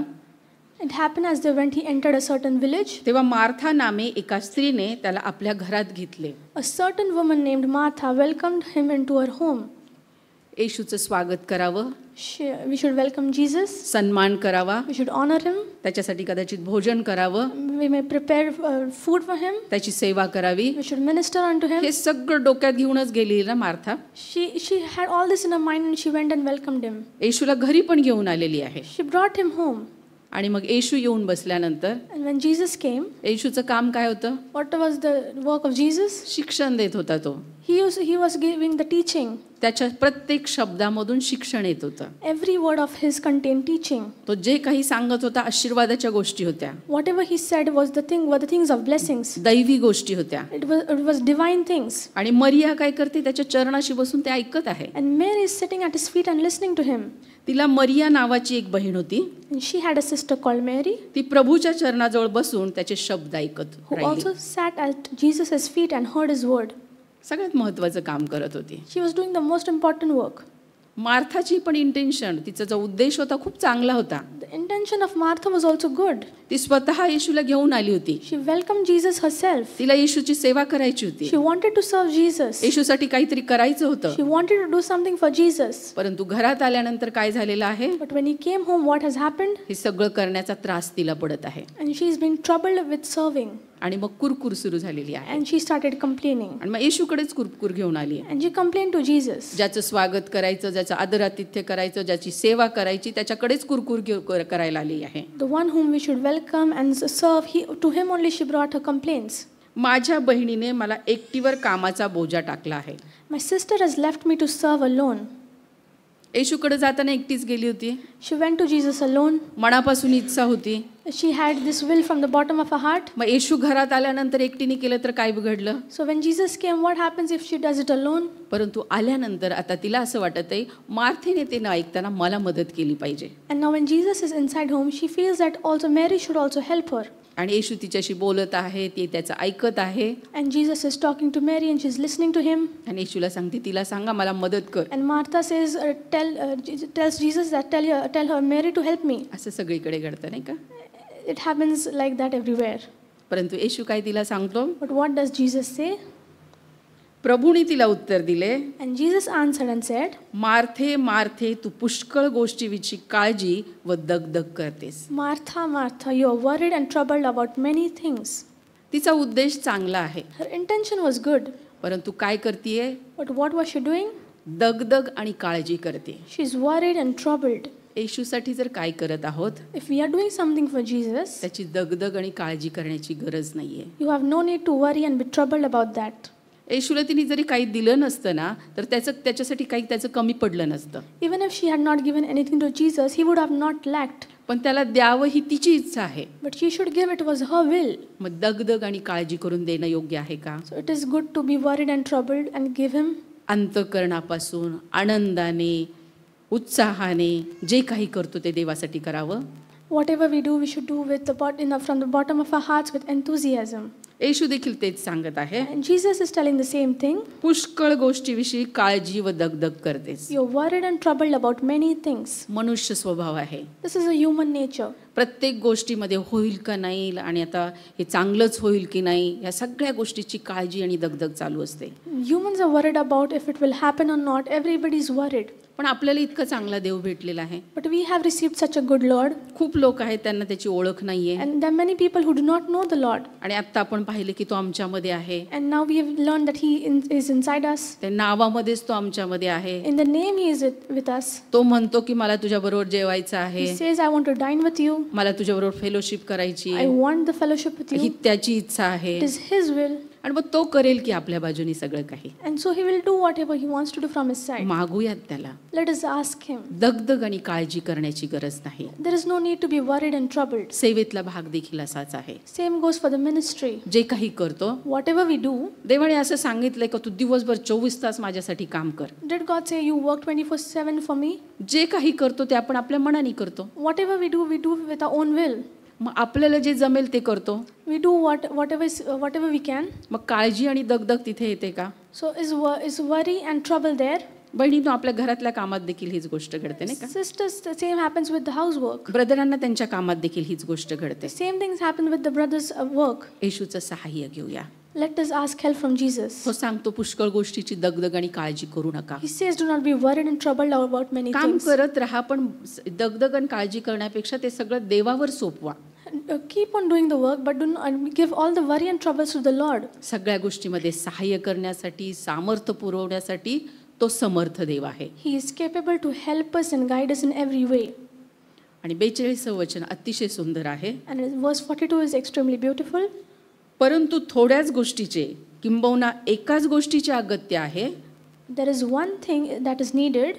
It happened as they went, he entered a certain village. तेव्हा मार्था नामे एका स्त्रीने त्याला आपल्या घरात घेतले. A certain woman named Martha welcomed him into her home. येशूचं स्वागत करावं, We should welcome Jesus. सन्मान करावा, We should honor him. त्याच्यासाठी कदाचित भोजन करावं, We may prepare food for him. त्याची सेवा करावी. We should minister unto him. हे सगळं डोक्यात घेऊनच गेलेली ना Martha. She had all this in her mind, and she went and welcomed him. येशूला घरी पण घेऊन आलेली आहे. She brought him home. आणि मग येशू येऊन बसल्यानंतर And when Jesus came, येशूचं काम काय होतं? what was the work of Jesus? शिक्षण देत होता तो. He was giving the teaching. त्याच्या प्रत्येक शब्दामधून शिक्षण येत होतं. Every word of his contained teaching. तो जे काही सांगत होता आशीर्वादाच्या गोष्टी होत्या, Whatever he said were the things of blessings. दैवी गोष्टी होत्या. It was divine things. आणि मरिया काय करते? त्याच्या चरणाशी बसून ते ऐकत आहे. And Mary is sitting at his feet and listening to him. तिला मरिया नावाची एक बहीण होती. And she had a sister called Mary, ती प्रभूच्या चरणाजवळ बसून त्याचे शब्द ऐकत who राहिली. also sat at Jesus' feet and heard his word. सगळ्यात महत्त्वाचं काम करत होती. She was doing the most important work. मार्थाची पण इंटेन्शन, तिचा जो उद्देश होता खूप चांगला होता. The intention of Martha was also good. ती स्वतः येशूला घेऊन आली होती. She welcomed Jesus herself. तिला येशूची सेवा करायची होती. She wanted to serve Jesus. येशूसाठी काहीतरी करायचं होतं. She wanted to do something for Jesus. परंतु घरात आल्यानंतर काय झालेलं आहे? But when he came home, what has happened? हे सगळं करण्याचा त्रास तिला पडत आहे. And she is being troubled with serving. आणि मग कुरकुर सुरू झालेली आहे And she started complaining. आणि मग येशूकडेच कुरकुर घेऊन आली आहे. And she complained to Jesus. ज्याचं स्वागत करायचं, ज्याचं आदरातिथ्य करायचं, ज्याची सेवा करायची, त्याच्याकडेच कुरकुर करायला आली आहे. The one whom we should welcome and serve, to him only she brought her complaints. माझ्या बहिणीने मला एकटीवर कामाचा बोजा टाकला आहे. My sister has left me to serve alone. येशूकडे जाताना एकटीच गेली होती. She went to Jesus alone. मनापासून इच्छा होती. She had this will from the bottom of her heart. मग येशू घरात आल्यानंतर एकटीने केलं तर काय बिघडलं? So when Jesus came, what happens if she does it alone? परंतु आल्यानंतर आता तिला असं वाटत आहे, मार्थेने ते न ऐकताना मला मदत केली पाहिजे. And now when Jesus is inside home, she feels that also Mary should also help her. आणि येशू तिच्याशी बोलत आहे, ती त्याचं ऐकत आहे. And Jesus is talking to Mary and she's listening to him. आणि येशूला सांगते, तिला सांगा मला मदत कर. And Martha says, tells Jesus that tell her Mary to help me. असं सगळीकडे घडतं नाही का? It happens like that everywhere. परंतु येशू काय तिला सांगतो? But what does Jesus say? प्रभूने तिला उत्तर दिले, And Jesus answered and said, मार्थे मार्थे, तू पुष्कळ गोष्टीविषयी काळजी व दगदग करतेस. Martha, Martha, you are worried and troubled about many things. तिचा उद्देश चांगला आहे, Her intention was good. परंतु काय करतीये? But what was she doing? दगदग आणि काळजी करते. She's worried and troubled. येशूसाठी जर काय करत आहोत, If we are doing something for Jesus, त्याची दगदग आणि काळजी करण्याची गरज नाहीये. you have no need to worry and be troubled about that. येशूला तिने जरी काही दिलं नसतं ना, तर त्याच्यासाठी काही त्याचं कमी पडलं नसतं. Even if she had not given anything to Jesus, he would have not lacked. पण त्याला द्यावं ही तिची इच्छा आहे. But she should give, it was her will. मग दगदग आणि काळजी करून देणं योग्य आहे का? So it is good to be worried and troubled and give him. अंतःकरणापासून आनंदाने, उत्साहाने जे काही करतो ते देवासाठी करावं. Whatever we do, we should do with from the bottom of our hearts with enthusiasm. येशू देखील तेच सांगत आहे. And Jesus is telling the same thing. पुष्कळ गोष्टीविषयी काळजी व दगदग करतेस. You're worried and troubled about many things. मनुष्य स्वभाव आहे. This is a human nature. प्रत्येक गोष्टीमध्ये होईल का नाही आणि आता हे चांगलंच होईल की नाही, या सगळ्या गोष्टीची काळजी आणि दगदग चालू असते. Humans are worried about if it will happen or not. Everybody is worried. पण आपल्याला इतका चांगला देव भेटलेला आहे. But we have received such a good Lord. खूप लोक आहेत त्यांना त्याची ओळख नाहीये. And there are many people who do not know the Lord. आणि आता आपण पाहिले की तो आमच्यामध्ये आहे. And now we have learned that He is inside us. त्या नावामध्येच तो आमच्यामध्ये आहे. In the name He is with us. तो म्हणतो की मला तुझ्याबरोबर जेवायचं आहे. He says, I want to dine with you. मला तुझ्याबरोबर फेलोशिप करायची. I want the fellowship with he you. त्याची इच्छा आहे. It is His will. आणि मग तो करेल की आपल्या बाजूनी सगळं काही. And so He will do whatever He wants to do from His side. मागूयात त्याला. Let us ask Him. दगदग आणि काळजी करण्याची गरज नाही. There is no need to be worried and troubled. सेवेतला भाग देखील असाच आहे. Same goes for the ministry. जे काही करतो, Whatever we do, देवाने असं सांगितलंय का तू दिवसभर 24 तास माझ्यासाठी काम कर. did God say you work 24/7 for me? जे काही करतो ते आपण आपल्या मनाने करतो. Whatever we do with our own will. मग आपल्याला जे जमेल ते करतो. We do whatever we can. मग काळजी आणि दगदग तिथे येते का? So is worry and trouble there? बहिणीनो, आपल्या घरातल्या कामात देखील हीच गोष्ट घडते नाही का? Sisters, the same happens with the housework. ब्रदरांना त्यांच्या कामात देखील हीच गोष्ट घडते. Same things happen with the brothers' work. येशूचं सहाय्य घेऊया. Let us ask help from Jesus. तो सांगतो पुष्कळ गोष्टीची दगदग आणि काळजी करू नका. He says, do not be worried and troubled about many काम things. करत राहा, पण दगदग आणि काळजी करण्यापेक्षा ते सगळं देवावर सोपवा. Keep on doing the work, but do not give all the worry and troubles to the Lord. सगळ्या गोष्टीमध्ये सहाय्य करण्यासाठी, सामर्थ्य पुरवण्यासाठी तो समर्थ देव आहे. He is capable to help us and guide us in every way. आणि 42 वचन अतिशय सुंदर आहे. And verse 42 is extremely beautiful. परंतु थोड्याच गोष्टीचे किंबहुना एकाच गोष्टीचे अगत्य आहे. There is one thing that is needed.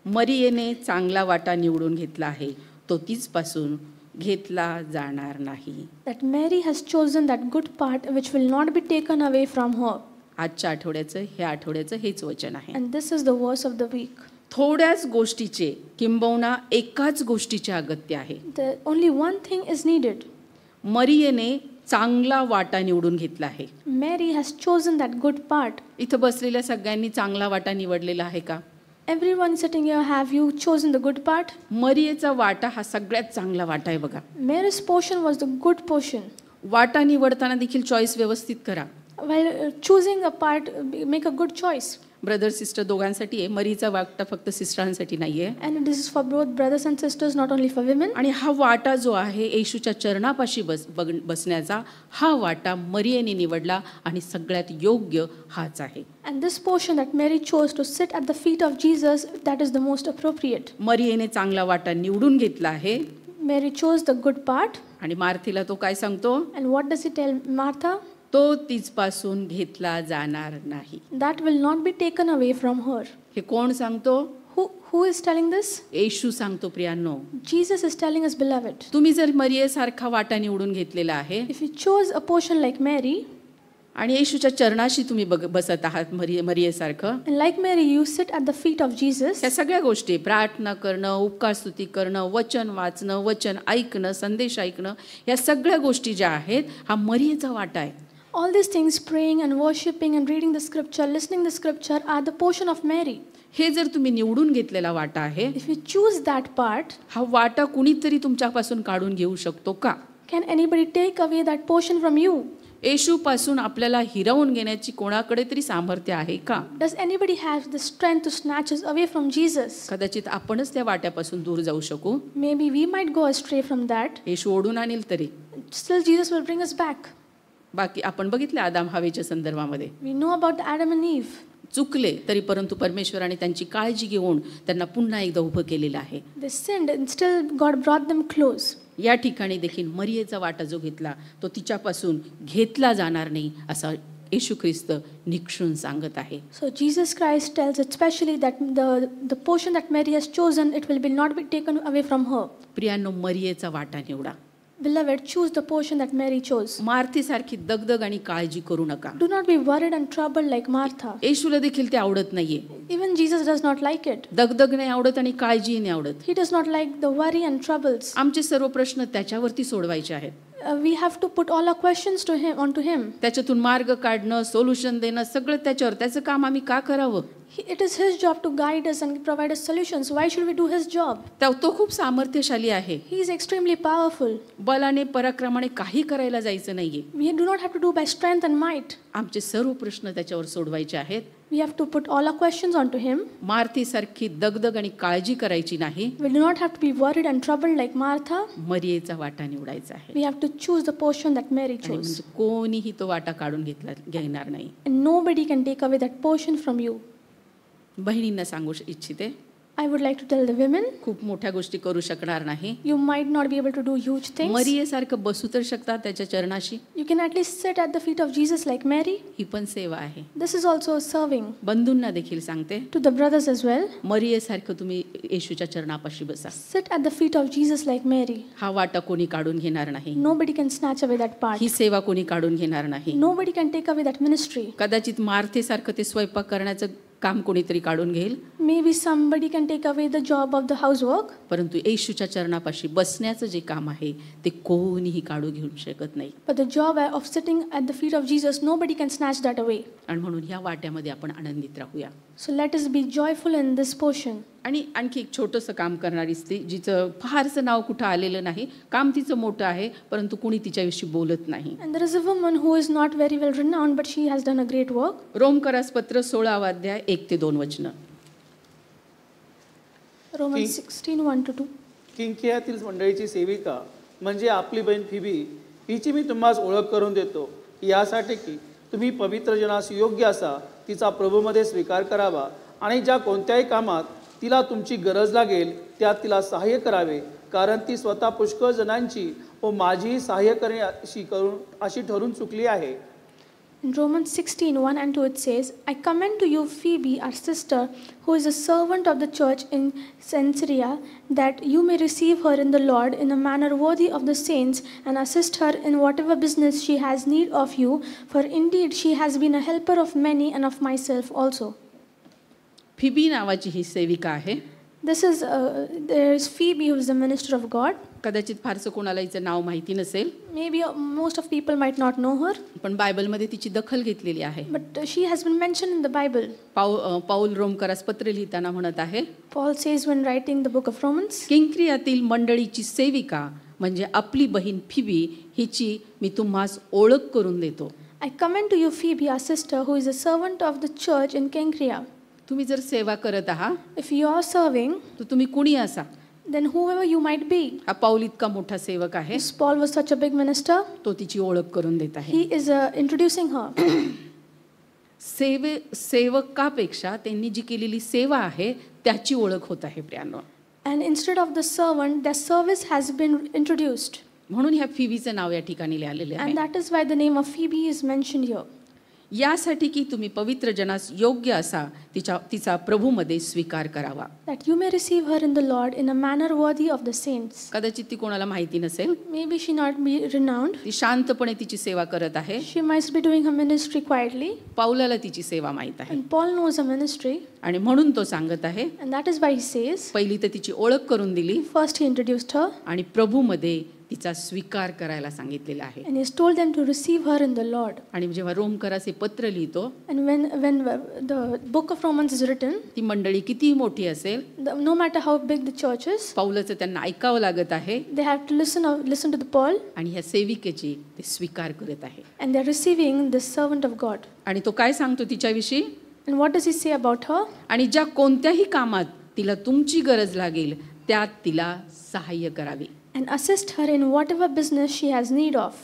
मरियेने चांगला वाटा निवडून घेतला आहे, तो तीचपासून घेतला जाणार नाही. That Mary has chosen that good part which will not be taken away from her. आजच्या आठवड्याचं, ह्या आठवड्याचं हेच वचन आहे. And this is the verse of the week. थोड्याच गोष्टीचे किंबहुना एकाच गोष्टीचे अगत्य आहे. Only one thing is needed. मरियेने चांगला वाटा निवडून घेतला आहे. Mary has chosen that good part. इथं बसलेल्या सगळ्यांनी चांगला वाटा निवडलेला आहे का? Everyone sitting here, have you chosen the good part? मरियेचा वाटा हा सगळ्यात चांगला वाटा आहे बघा. Mary's portion was the good portion. वाटा निवडताना देखील चॉईस व्यवस्थित करा. While choosing a part, make a good choice. Brother sister दोघांसाठी आहे. मरीचा वाटा फक्त सिस्टरांसाठी नाहीये. And this is for both brothers and sisters, not only for women. आणि हा वाटा जो आहे येशूच्या चरणापाशी बसण्याचा, हा वाटा मरियेने निवडला आणि सगळ्यात योग्य हाच आहे. And this portion that Mary chose to sit at the feet of Jesus, that is the most appropriate. मरियेने चांगला वाटा निवडून घेतला आहे. Mary chose the good part. आणि मार्थिला तो काय सांगतो? And what does he tell Martha? तो तिचपासून घेतला जाणार नाही. That will not be taken away from her. हे कोण सांगतो? Who is telling this? येशू सांगतो प्रियांनो. Jesus is telling us, beloved. तुम्ही जर मरियेसारखा वाटा निवडून घेतलेला आहे If you chose a portion like Mary, आणि येशूच्या चरणाशी तुम्ही बसत आहात मरियेसारखं, and like Mary you sit at the feet of Jesus, या सगळ्या गोष्टी प्रार्थना करणं, उपकार स्तुती करणं, वचन वाचणं, वचन ऐकणं, संदेश ऐकणं, या सगळ्या गोष्टी ज्या आहेत हा मरियेचा वाटा आहे. all these things, praying and worshiping and reading the scripture, listening the scripture, are the portion of Mary. हे जर तुम्ही निवडून घेतलेला वाटा आहे, If you choose that part, हा वाटा कुणीतरी तुमच्यापासून काढून घेऊ शकतो का? can anybody take away that portion from you? येशूपासून आपल्याला हिरावून घेण्याची कोणाकडे तरी सामर्थ्य आहे का? Does anybody have the strength to snatch us away from Jesus? कदाचित आपणच त्या वाट्यापासून दूर जाऊ शकू. Maybe we might go astray from that. येशू ओढून आणेल तरी. Still Jesus will bring us back. बाकी आपण बघितले आदाम हवेच्या संदर्भामध्ये We know about Adam and Eve. चुकले तरी परंतु परमेश्वराने त्यांची काळजी घेऊन त्यांना पुन्हा एकदा उभं केलेलं आहे. They sinned and still God brought them close. या ठिकाणी देखील मरियेचा वाटा जो घेतला तो तिच्यापासून घेतला जाणार नाही असं येशू ख्रिस्त निक्षून सांगत आहे. So Jesus Christ tells especially that the portion that Mary has chosen, it will not be taken away from her. प्रियांनो, मरियेचा वाटा निवडा. Beloved, choose the portion that Mary chose. मार्थीसारखी दगदग आणि काळजी करू नका. Do not be worried and troubled like Martha. येशूला देखील ते आवडत नाहीये. Even Jesus does not like it. दगदग नाही आवडत आणि काळजी नाही आवडत. He does not like the worry and troubles. आमचे सर्व प्रश्न त्याच्यावरती सोडवायचे आहेत. We have to put all our questions to him, onto him. त्याच्यातून मार्ग काढणं, सोल्युशन देणं, सगळं त्याच्यावर. त्याचं काम आम्ही का करावं? It is his job to guide us and provide us solutions. Why should we do his job? तो खूप सामर्थ्यशाली आहे. He is extremely powerful. बलाने पराक्रमाने काही करायला जायचं नाहीये. We do not have to do by strength and might. आमचे सर्व प्रश्न त्याच्यावर सोडवायचे आहेत. We have to put all our questions onto him. मार्थीसारखी दगदग आणि काळजी करायची नाही. We do not have to be worried and troubled like Martha. मरियेचा वाटा निवडायचा आहे. We have to choose the portion that Mary chose. म्हणजे कोणीही तो वाटा काढून घेणार नाही. And nobody can take away that portion from you. बहिणींना सांगू इच्छिते, I would like to tell the women, खूप मोठ्या गोष्टी करू शकणार नाही. you might not be able to do huge things. मरियेसारखं बसू तर शकता त्याच्या चरणाशी. You can at least sit at the feet of Jesus like Mary. ही पण सेवा आहे. This is also serving. बंधूंना देखील सांगते, To the brothers as well, मरियेसारखं तुम्ही येशूच्या चरणापाशी बसा. sit at the feet of Jesus like Mary. हा वाटा कोणी काढून घेणार नाही. Nobody can snatch away that part. ही सेवा कोणी काढून घेणार नाही. Nobody can take away that ministry. कदाचित मार्थेसारखं ते स्वयंपाक करण्याचं काम कोणीतरी काढून घेईल. Maybe somebody can take away the job of the housework. परंतु येशूच्या चरणापाशी बसण्याचं जे काम आहे ते कोणीही काढू घेऊ शकत नाही. But the job of sitting at the feet of Jesus, nobody can snatch that away. आणि म्हणून या वाट्यामध्ये आपण आनंदित राहूया. So let us be joyful in this portion. आणि आणखी एक छोटंसं काम करणारी स्त्री, जिचं फारसं नाव कुठं आलेलं नाही, काम तिचं मोठं आहे परंतु कुणी तिच्याविषयी बोलत नाही. And there is a woman who is not very well renowned, but she has done a great work. रोमकरास पत्र 16 अध्याय 1 ते 2 वचनं. Romans 16:1-2. किंकियातील मंडळीची सेविका म्हणजे आपली बहीण फिबी, हिची मी तुम्हाला ओळख करून देतो, यासाठी की तुम्ही पवित्र जनास योग्य असा तिचा प्रभूमध्ये स्वीकार करावा आणि ज्या कोणत्याही कामात तिला तुमची गरज लागेल त्यात तिला सहाय्य करावे, कारण ती स्वतः पुष्कळ जणांची व माझीही सहाय्य करणे अशी ठरून चुकली आहे. In Romans 16:1-2 it says, I commend to you Phoebe, our sister, who is a servant of the church in Cenchrea, that you may receive her in the Lord in a manner worthy of the saints, and assist her in whatever business she has need of you, for indeed she has been a helper of many and of myself also. Phoebe नावाची ही सेविका आहे. There is Phoebe, who is the minister of God. कदाचित फारसं कोणाला हिचं नाव माहिती नसेल, Maybe most of people might not know her, पण बायबलमध्ये तिची दखल घेतलेली आहे. but she has been mentioned in the Bible. पाऊल रोमकरास पत्र लिहिताना म्हणत आहे, Paul says when writing the book of Romans, किंक्रियातील मंडळीची सेविका म्हणजे आपली बहीण फिबी हिची मी तुम्हास ओळख करून देतो. I commend to you Phoebe, our sister, who is a servant of the church in Cenchrea. तुम्ही जर सेवा करत आहात If you are serving, तर तुम्ही कुणी असा. then whoever you might be. हा पाऊल इतका मोठा सेवक आहे, This Paul was such a big minister. तो तिची ओळख करून देत आहे. He is introducing her. सेवकापेक्षा त्यांनी जी केलेली सेवा आहे त्याची ओळख होत आहे प्रियांनो. And instead of the servant, their service has been introduced. म्हणून ह्या फिबीचं नाव या ठिकाणी लिहिलेले आहे. And that is why the name of Phoebe is mentioned here. यासाठी की तुम्ही पवित्र जनास योग्य असा तिचा प्रभूमध्ये स्वीकार करावा. That you may receive her in the Lord in a manner worthy of the saints. कदाचित ती कोणाला माहिती नसेल, Maybe she not be renowned. ती शांतपणे तिची सेवा करत आहे. She might be doing her ministry quietly. पाऊलाला तिची सेवा माहीत आहे And Paul knows her ministry. आणि म्हणून तो सांगत आहे. And that is why he says, पहिली तर तिची ओळख करून दिली first he introduced her. आणि प्रभूमध्ये तिचा स्वीकार करायला सांगितलेला आहे. And he has told them to receive her in the Lord. आणि जेव्हा रोमकराचे पत्र लिहितो, And when the book of Romans is written, ती मंडळी किती मोठी असेल, no matter how big the church is, पाऊलाचं त्यांना ऐकावं लागत आहे they have to listen to the Paul, आणि ह्या सेविकेची ते स्वीकार करत आहे. and they are receiving the servant of God. आणि तो काय सांगतो तिच्याविषयी, And what does he say about her? आणि ज्या कोणत्याही कामात तिला तुमची गरज लागेल त्यात तिला सहाय्य करावे. And assist her in whatever business she has need of.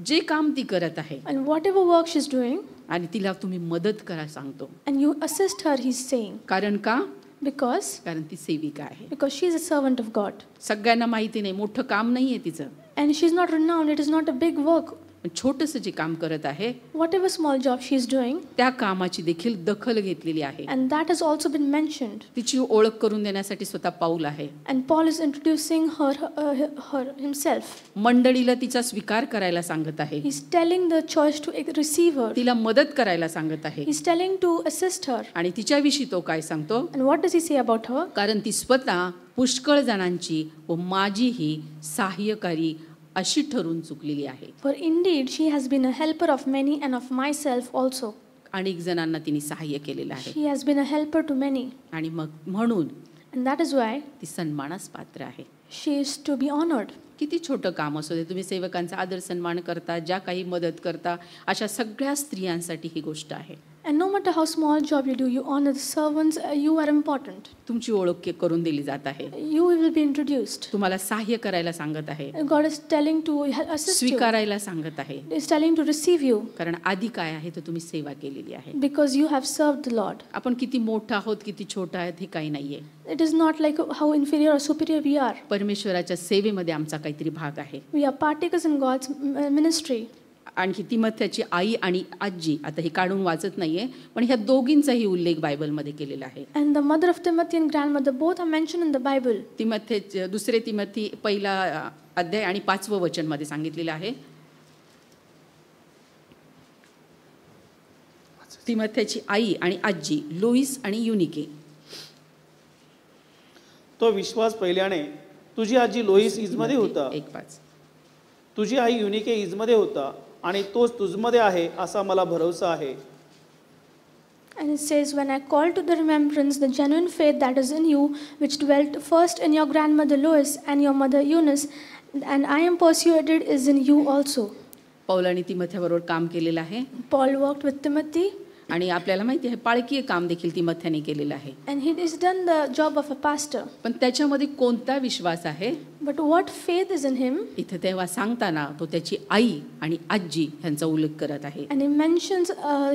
जे काम ती करत आहे And whatever work she's doing, आणि तिला तुम्ही मदत करा सांगतो. and you assist her, he's saying. कारण का? Because ती सेविका आहे. she is a servant of God. सगळ्यांना माहिती नाही, मोठं काम नाहीये तिचं. And she's not renowned, it is not a big work. छोटंसं जे काम करत आहे Whatever small job she's doing, त्या कामाची देखील दखल घेतलेली आहे. and that has also been mentioned. तिची ओळख करून देण्यासाठी स्वतः पाऊल आहे. And Paul is introducing her himself. मंडळीला तिचा स्वीकार करायला सांगत आहे. He's telling the church to receive her. तिला मदत करायला सांगत आहे. He's telling to assist her. आणि तिच्याविषयी तो काय सांगतो, And what does he say about her? कारण ती स्वतः पुष्कळ जणांची व माझीही सहाय्यकारी अशी ठरून चुकलेली आहे. For indeed she has been a helper of many and of myself also. अनेक जणांना तिने सहाय्य केलेलं आहे. She has been a helper to many. आणि मग म्हणून And that is why ती सन्मानास पात्र आहे. she is to be honored. किती छोटं काम असू दे, तुम्ही सेवकांचा आदर सन्मान करता, ज्या काही मदत करता, अशा सगळ्या स्त्रियांसाठी ही गोष्ट आहे. And no matter how small job you do, you honor the servants, you are important. तुमची ओळख करून दिली जात आहे. You will be introduced. तुम्हाला सहाय्य करायला सांगत आहे, God is telling to assist you. स्वीकारायला सांगत आहे. He is telling to receive you. कारण आधी काय आहे तर तुम्ही सेवा केलेली आहे. Because you have served the Lord. आपण किती मोठा आहोत, किती छोटा आहेत हे काही नाहीये. It is not like how inferior or superior we are. परमेश्वराच्या सेवेमध्ये आमचा काहीतरी भाग आहे. We are partakers in God's ministry. आणखी तिमथ्याची आई आणि आजी, आता हे काढून वाचत नाहीये, पण ह्या दोघींचाही उल्लेख बायबलमध्ये केलेला आहे. And the mother of Timothy and grandmother both are mentioned in the Bible. दुसरे तिमथी पहिला अध्याय आणि 5वं वचन मध्ये सांगितलेलं आहे. तिमथ्याची आई आणि आजी लोईस आणि युनिके. तो विश्वास पहिल्याने तुझी आजी लोईस इजमध्ये होता, 1:5. तुझी आई युनिके इजमध्ये होता आणि तोच तुझमध्ये आहे असा मला भरोसा आहे. And it says, when I call to the remembrance the genuine faith that is in you, which dwelt first in your grandmother Lois and your mother Eunice, and I am persuaded is in you also. पौलाने तिमथ्याबरोबर काम केलेलं आहे. Paul worked with Timothy. आणि आपल्याला माहिती आहे पाळकीय काम देखील तिमथ्याने केलेलं आहे. And he has done the job of a pastor. पण त्याच्यामध्ये कोणता विश्वास आहे? But what faith is in him? इथे तेव्हा सांगताना तो त्याची आई आणि आजी यांचा उल्लेख करत आहे. And he mentions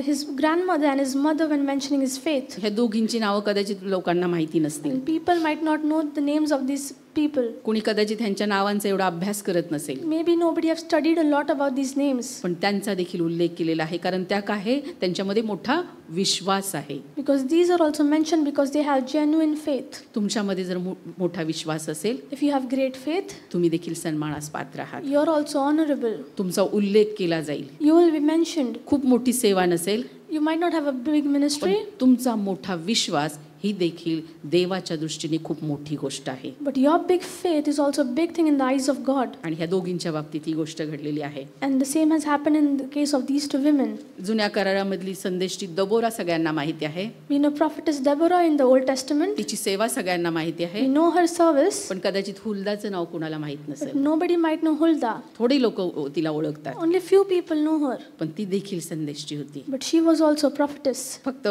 his grandmother and his mother when mentioning his faith. ह्या दोघींची नावं कदाचित लोकांना माहिती नसतील. And people might not know the names of these people. कुणी कदाचित ह्यांच्या नावांचा एवढा अभ्यास करत नसेल. Maybe nobody have studied a lot about these names. पण त्यांचा देखील उल्लेख केलेला आहे कारण त्या काय त्यांच्यामध्ये मोठा विश्वास आहे. Because these are also mentioned because they have genuine faith. तुमच्यामध्ये जर मोठा विश्वास असेल, If you have great faith, तुम्ही देखील सन्मानास पात्र आहात. you are also honorable. तुमचा उल्लेख केला जाईल. You will be mentioned. खूप मोठी सेवा नसेल, You might not have a big ministry, पण तुमचा मोठा विश्वास ही देखील देवाच्या दृष्टीने खूप मोठी गोष्ट आहे. But your big faith is also a big thing in the eyes of God. आणि ह्या दोघींच्या बाबतीत ही गोष्ट घडलेली आहे. And the same has happened in the case of these two women. जुन्या करारामधली संदेष्टी दबोरा सगळ्यांना माहिती आहे. We know prophetess Deborah in the Old Testament. तिची सेवा सगळ्यांना माहिती आहे. We know her service. पण कदाचित हुल्दाचं नाव कुणाला माहित But नसेल. nobody might know Huldah. थोडी लोक तिला ओळखतात. Only few people know her. पण ती देखील संदेष्टी होती. But she was also a prophetess. फक्त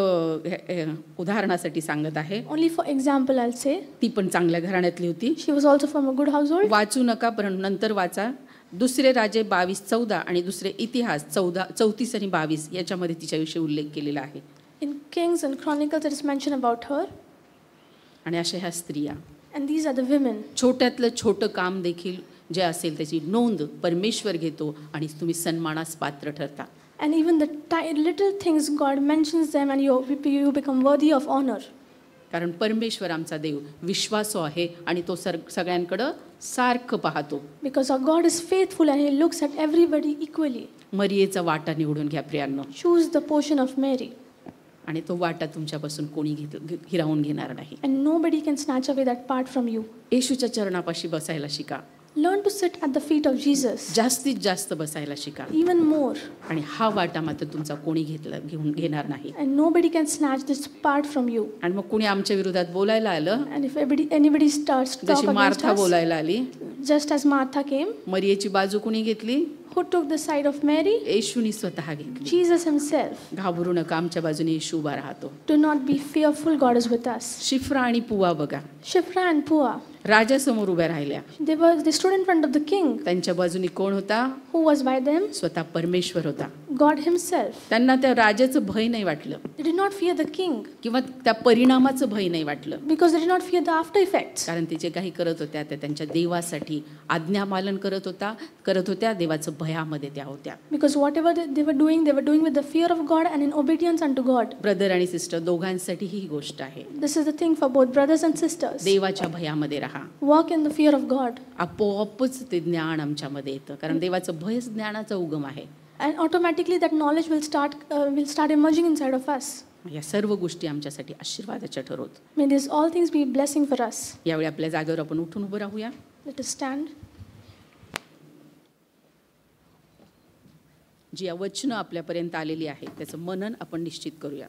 उदाहरणासाठी सांगत आहे. Only for example, I'll say. ती पण चांगल्या घराण्यातली होती. She was also from a good household. वाचू नका पण नंतर वाचा. दुसरे राजे 22:14 आणि दुसरे इतिहास 34 आणि 22 याच्यामध्ये तिच्याविषयी उल्लेख केलेला आहे. In Kings and Chronicles it is mentioned about her. आणि अशा ह्या स्त्रिया. And these are the women. छोट्यातलं छोटं काम देखील जे असेल त्याची नोंद परमेश्वर घेतो आणि तुम्ही सन्मानास पात्र ठरता. And even the little things, God mentions them and you become worthy of honor. कारण परमेश्वर आमचा देव विश्वासू आहे आणि तो सगळ्यांकडं सारखं पाहतो. Because our God is faithful and He looks at everybody equally. मरियेचा वाटा निवडून घ्या प्रियांनो. Choose the portion of Mary. आणि तो वाटा तुमच्यापासून कोणी हिरावून घेणार नाही. And nobody can snatch away that part from you. येशूच्या चरणापाशी बसायला शिका. Learn to sit at the feet of Jesus. जास्तीत जास्त बसायला शिका. Even more. आणि हा वाटा मात्र तुमचा कोणी घेणार नाही. And nobody can snatch this part from you. आणि मग कोणी आमच्या विरोधात बोलायला आलं. And if anybody starts to talk जशी against मार्था us, बोलायला आली. just as Martha came, मरियेची बाजू कोणी घेतली? who took the side of Mary? येशूनी स्वतः घेतली. Jesus himself. घाबरू नका, आमच्या बाजूने येशू उभा राहतो. Do not be fearful, God is with us. शिफ्रा आणि पुवा बघा. Shiphrah and Puah, राजासमोर उभ्या राहिल्या. they stood in front of the king. त्यांच्या बाजूने कोण होता? Who was by them? स्वतः परमेश्वर होता. God himself. त्यांना त्या राजाचं भय नाही वाटलं They did not fear the king किंवा त्या परिणामाचं भय नाही वाटलं. because they did not fear the after effects. कारण ते जे काही करत होत्या त्या त्यांच्या देवासाठी आज्ञापालन करत होत्या. देवाचं भयामध्ये त्या होत्या. Because whatever they were doing with the fear of God and in obedience unto God. Brother आणि सिस्टर दोघांसाठी ही गोष्ट आहे. This is the thing for both brothers and sisters. देवाच्या भयामध्ये राहा. Walk in the fear of God. आपोआपच ते ज्ञान आमच्यामध्ये येतं. कारण देवाचं भयच ज्ञानाचा उगम आहे. And automatically that knowledge will start emerging inside of us. या सर्व गोष्टी आमच्यासाठी आशीर्वादाच्या ठरवत. May these all things be a blessing for us. यावेळी आपल्या जागेवर आपण उठून उभं राहूया. Let us stand. जी वचनं आपल्यापर्यंत आलेली आहेत त्याचं मनन आपण निश्चित करूया.